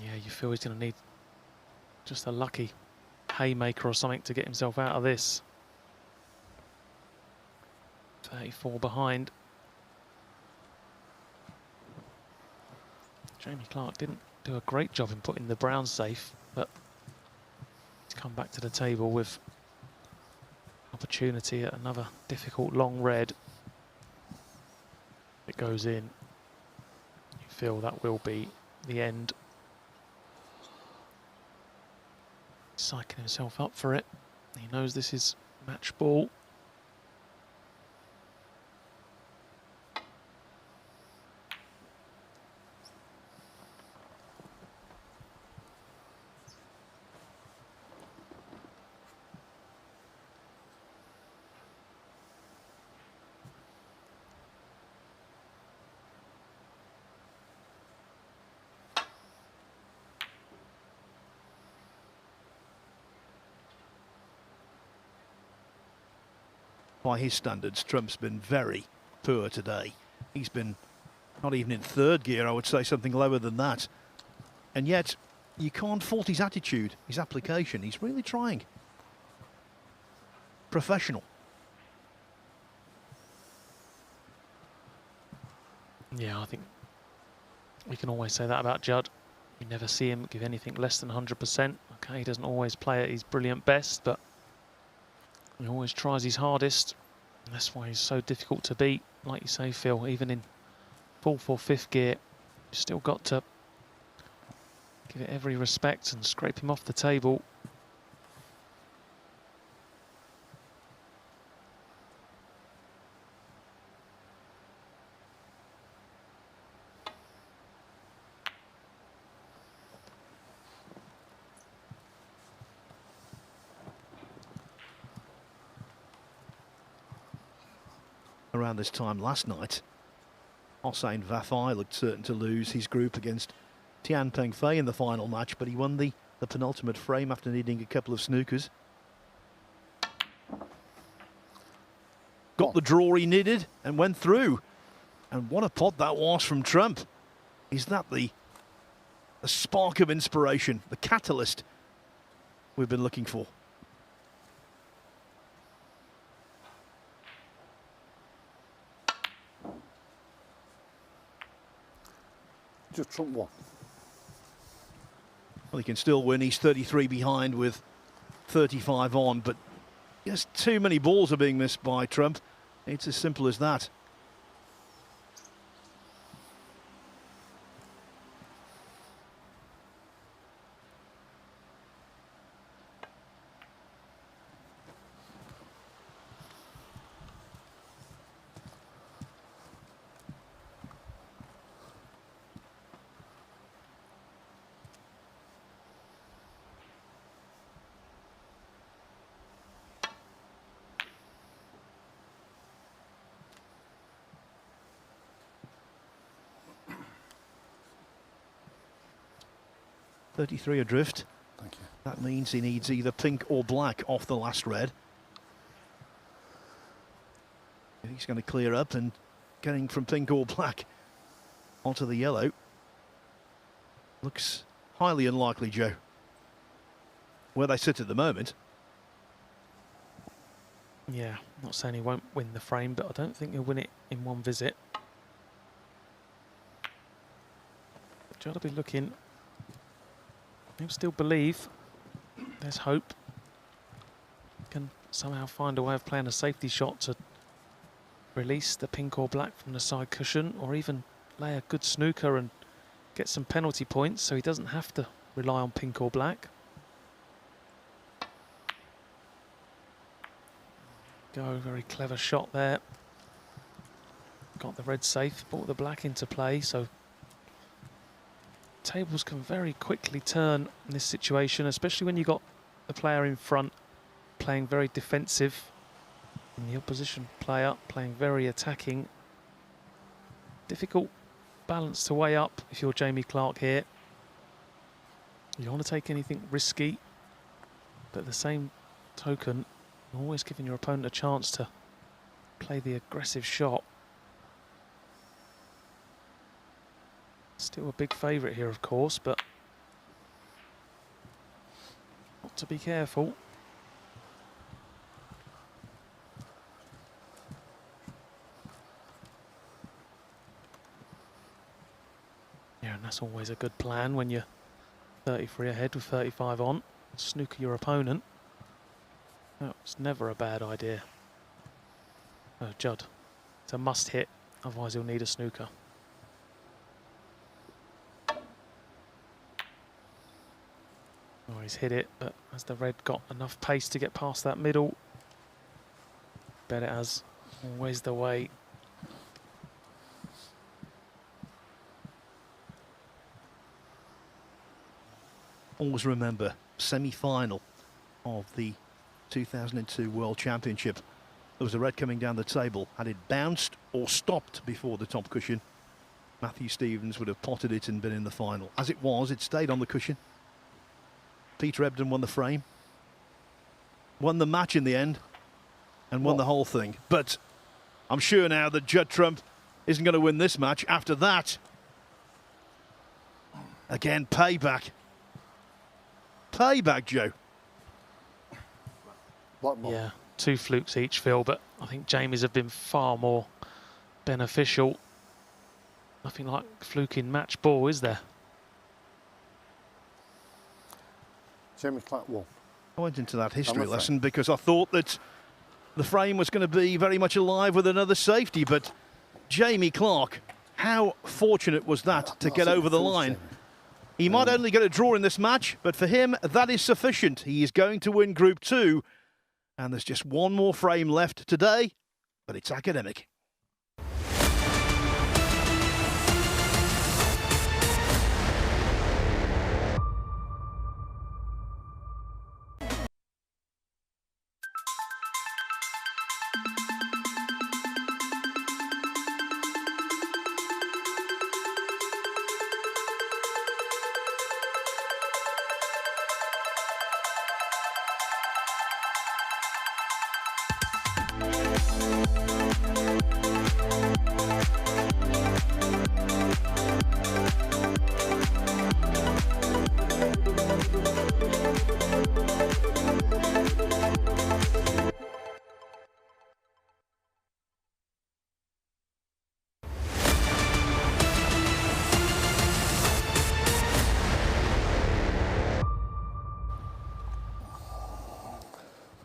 Yeah, you feel he's going to need just a lucky haymaker or something to get himself out of this. 34 behind. Jamie Clarke didn't do a great job in putting the brown safe, but he's come back to the table with opportunity at another difficult long red. It goes in. You feel that will be the end. Psyching himself up for it. He knows this is match ball. by his standards, Trump's been very poor today. He's been not even in third gear, I would say something lower than that. And yet, you can't fault his attitude, his application. He's really trying. Professional. Yeah, I think we can always say that about Judd. You never see him give anything less than 100%. Okay, he doesn't always play at his brilliant best, but he always tries his hardest. And that's why he's so difficult to beat. Like you say, Phil, even in fourth or fifth gear, you've still got to give it every respect and scrape him off the table. Around this time last night, Hossein Vafai looked certain to lose his group against Tian Pengfei in the final match, but he won the penultimate frame after needing a couple of snookers. Got the draw he needed and went through. And what a pot that was from Trump. Is that the spark of inspiration, the catalyst we've been looking for? Just Trump one. Well, he can still win. He's 33 behind with 35 on, but just too many balls are being missed by Trump. It's as simple as that. .33 adrift. Thank you. That means he needs either pink or black off the last red. He's going to clear up, and getting from pink or black onto the yellow looks highly unlikely, Joe. Where they sit at the moment. Yeah, not saying he won't win the frame, but I don't think he'll win it in one visit. Judd will be looking. He'll still believe. There's hope. Can somehow find a way of playing a safety shot to release the pink or black from the side cushion, or even lay a good snooker and get some penalty points so he doesn't have to rely on pink or black. Go, very clever shot there. Got the red safe, brought the black into play, so tables can very quickly turn in this situation, especially when you've got the player in front playing very defensive and the opposition player playing very attacking. Difficult balance to weigh up if you're Jamie Clarke here. You don't want to take anything risky, but at the same token, you're always giving your opponent a chance to play the aggressive shot. Still a big favourite here, of course, but got to be careful. Yeah, and that's always a good plan when you're 33 ahead with 35 on. Snooker your opponent. Oh, it's never a bad idea. Oh, Judd. It's a must hit, otherwise he'll need a snooker. Oh, he's hit it, but has the red got enough pace to get past that middle? Bet it has. Always the way. Always remember, semi-final of the 2002 World Championship. There was a red coming down the table. Had it bounced or stopped before the top cushion, Matthew Stevens would have potted it and been in the final. As it was, it stayed on the cushion. Peter Ebdon won the frame, won the match in the end, and won the whole thing. But I'm sure now that Judd Trump isn't going to win this match. After that, again, payback. Payback, Joe. Yeah, 2 flukes each, Phil, but I think Jamie's have been far more beneficial. Nothing like fluking match ball, is there? Jamie Clarke won. I went into that history lesson because I thought that the frame was going to be very much alive with another safety, but Jamie Clarke, how fortunate was that to get over the line? He might only get a draw in this match, but for him, that is sufficient. He is going to win Group 2, and there's just one more frame left today, but it's academic.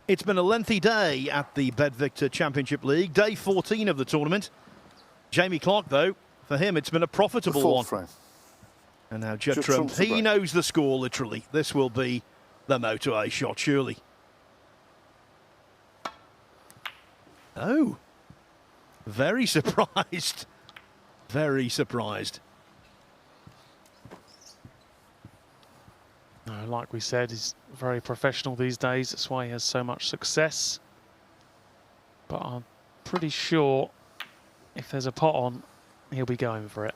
It's been a lengthy day at the Bedvictor Championship League, day 14 of the tournament. Jamie Clarke, though, for him, it's been a profitable one. Frame. And now Judd Trump, he knows the score, literally. This will be the motorway shot, surely. Oh, very surprised. Very surprised. No, like we said, he's very professional these days. That's why he has so much success. But I'm pretty sure if there's a pot on, he'll be going for it.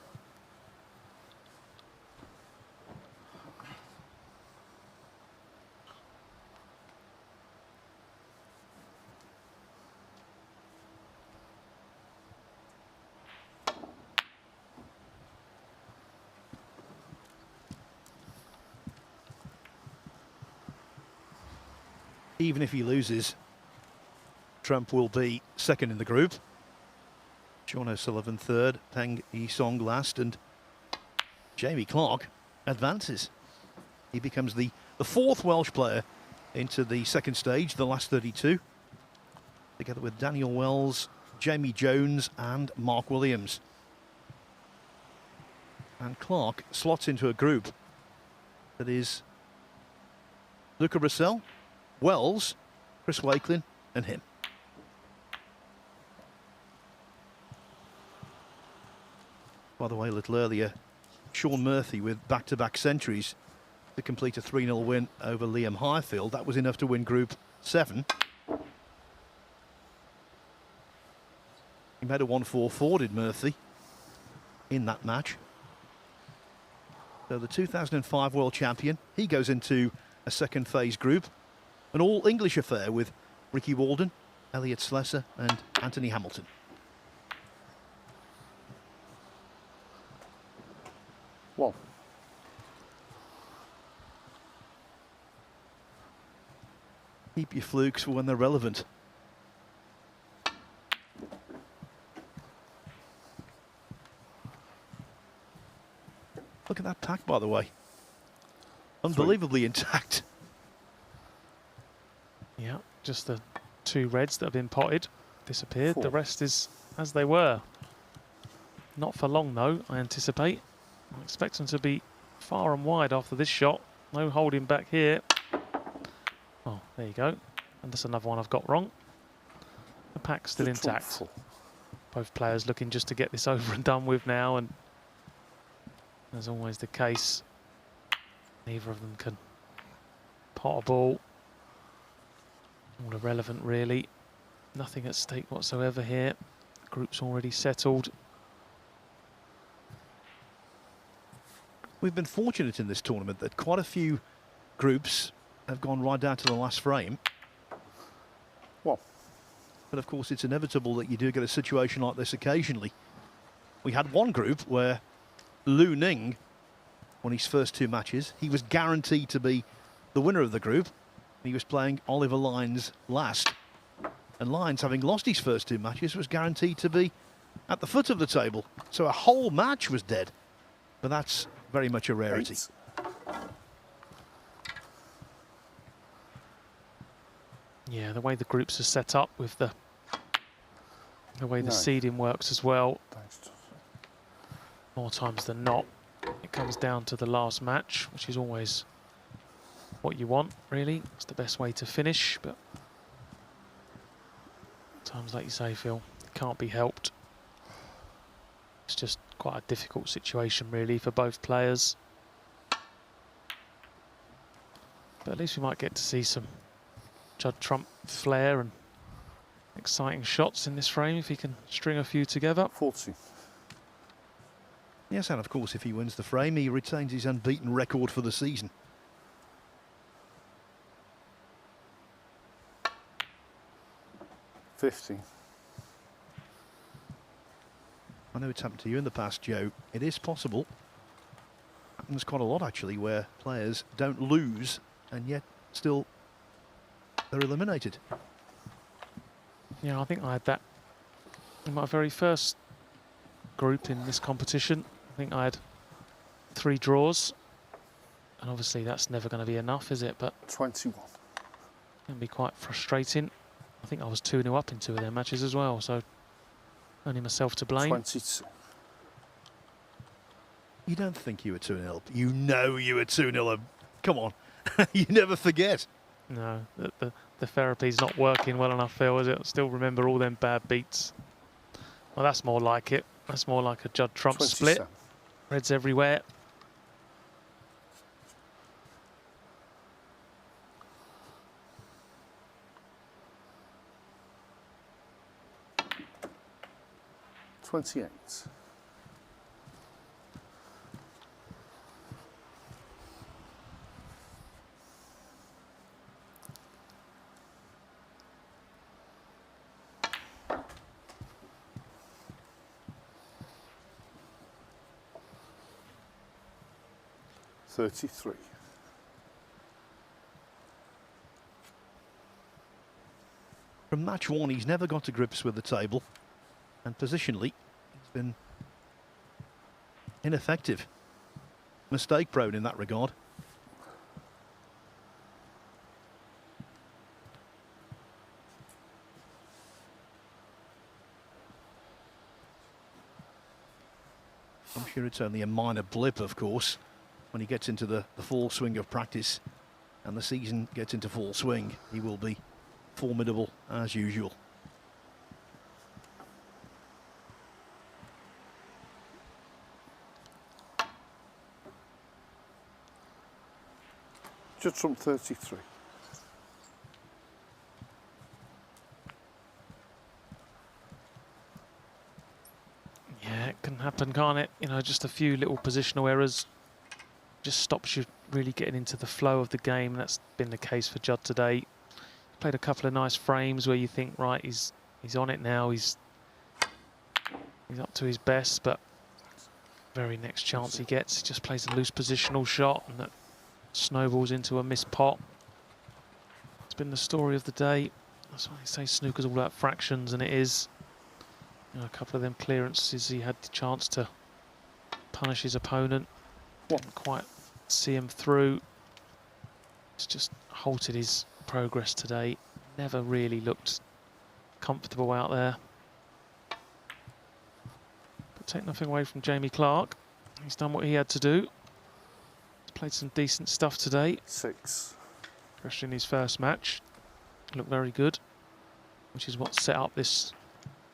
Even if he loses, Trump will be second in the group. John O'Sullivan third, Peng Yi-song last, and Jamie Clarke advances. He becomes the fourth Welsh player into the second stage, the last 32, together with Daniel Wells, Jamie Jones and Mark Williams. And Clarke slots into a group that is Luca Russell, Wells, Chris Wakelin and him. By the way, a little earlier, Sean Murphy with back-to-back centuries to complete a 3-0 win over Liam Highfield. That was enough to win Group 7. He made a 1-4-4, did Murphy, in that match. So the 2005 World Champion, he goes into a second phase group. An all-English affair with Ricky Walden, Elliot Slesser and Anthony Hamilton. Well, keep your flukes for when they're relevant. Look at that pack, by the way. Unbelievably intact. Yeah, just the 2 reds that have been potted disappeared. 4. The rest is as they were. Not for long, though, I anticipate. I expect them to be far and wide after this shot. No holding back here. Oh, there you go. And that's another one I've got wrong. The pack's still intact. Both players looking just to get this over and done with now, and as always the case, neither of them can pot a ball. All irrelevant, really. Nothing at stake whatsoever here. Group's already settled. We've been fortunate in this tournament that quite a few groups have gone right down to the last frame. Well, But of course, it's inevitable that you do get a situation like this occasionally. We had one group where Lu Ning won his first 2 matches. He was guaranteed to be the winner of the group. He was playing Oliver Lyons last. And Lyons, having lost his first 2 matches, was guaranteed to be at the foot of the table. So a whole match was dead. But that's very much a rarity. 8. Yeah, the way the groups are set up with the way the 9. seeding works as well, Thanks. more times than not, it comes down to the last match, which is always what you want, really. It's the best way to finish, but times, like you say, Phil, it can't be helped. It's just quite a difficult situation, really, for both players. But at least we might get to see some Judd Trump flair and exciting shots in this frame if he can string a few together. 40. Yes, and of course, if he wins the frame, he retains his unbeaten record for the season. $50. I know it's happened to you in the past, Joe. It is possible. Happens quite a lot, actually, where players don't lose and yet still they're eliminated. Yeah, I think I had that in my very first group in this competition. I think I had 3 draws, and obviously that's never going to be enough, is it? But 21. it can be quite frustrating. I think I was 2-0 up in 2 of their matches as well, so only myself to blame. 22. You don't think you were 2-0. You know you were 2-0. Come on. You never forget. No, the therapy's not working well enough, Phil, is it? I still remember all them bad beats. Well, that's more like it. That's more like a Judd Trump 27. split. Reds everywhere. $28. $33. From match 1, he's never got to grips with the table. And positionally, he's been ineffective. Mistake prone in that regard. I'm sure it's only a minor blip, of course, when he gets into the full swing of practice and the season gets into full swing. He will be formidable as usual. Judd Trump 33. Yeah, it can happen, can't it? You know, just a few little positional errors just stops you really getting into the flow of the game. That's been the case for Judd today. Played a couple of nice frames where you think, right, he's on it now. He's up to his best, but very next chance he gets, he just plays a loose positional shot, and that snowballs into a missed pot. It's been the story of the day. That's why they say snooker's all about fractions, and it is. You know, a couple of them clearances, he had the chance to punish his opponent. Didn't quite see him through. It's just halted his progress today. Never really looked comfortable out there. But take nothing away from Jamie Clarke. He's done what he had to do. He's played some decent stuff today. 6. Especially in his first match. Looked very good, which is what set up this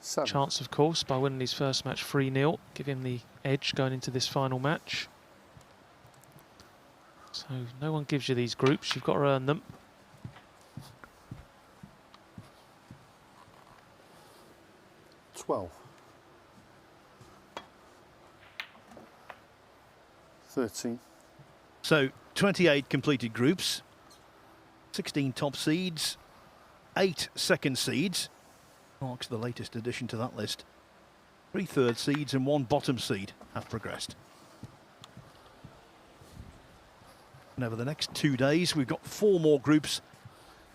7. chance, of course, by winning his first match 3-0. Give him the edge going into this final match. So no one gives you these groups, you've got to earn them. $12. 13. So 28 completed groups, 16 top seeds, 8 second seeds, Clarke's the latest addition to that list. 3 third seeds and 1 bottom seed have progressed. And over the next 2 days, we've got 4 more groups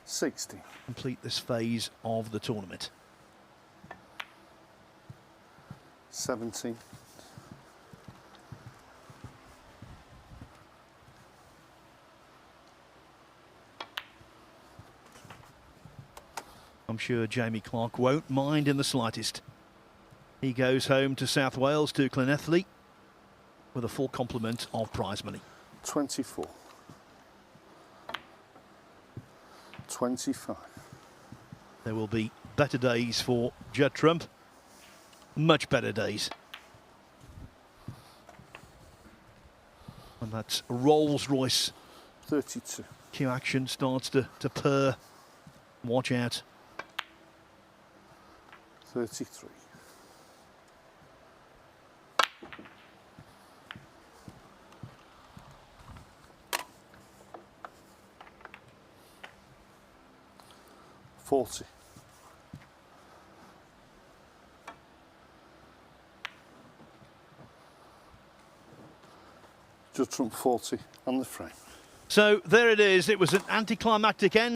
60. complete this phase of the tournament. 17. I'm sure Jamie Clarke won't mind in the slightest. He goes home to South Wales, to Llanelli, with a full complement of prize money. 24. 25. There will be better days for Judd Trump, much better days. And that Rolls-Royce 32. cue action starts to purr. Watch out. 33. 40. Judd Trump 40 on the frame. So there it is. It was an anticlimactic end.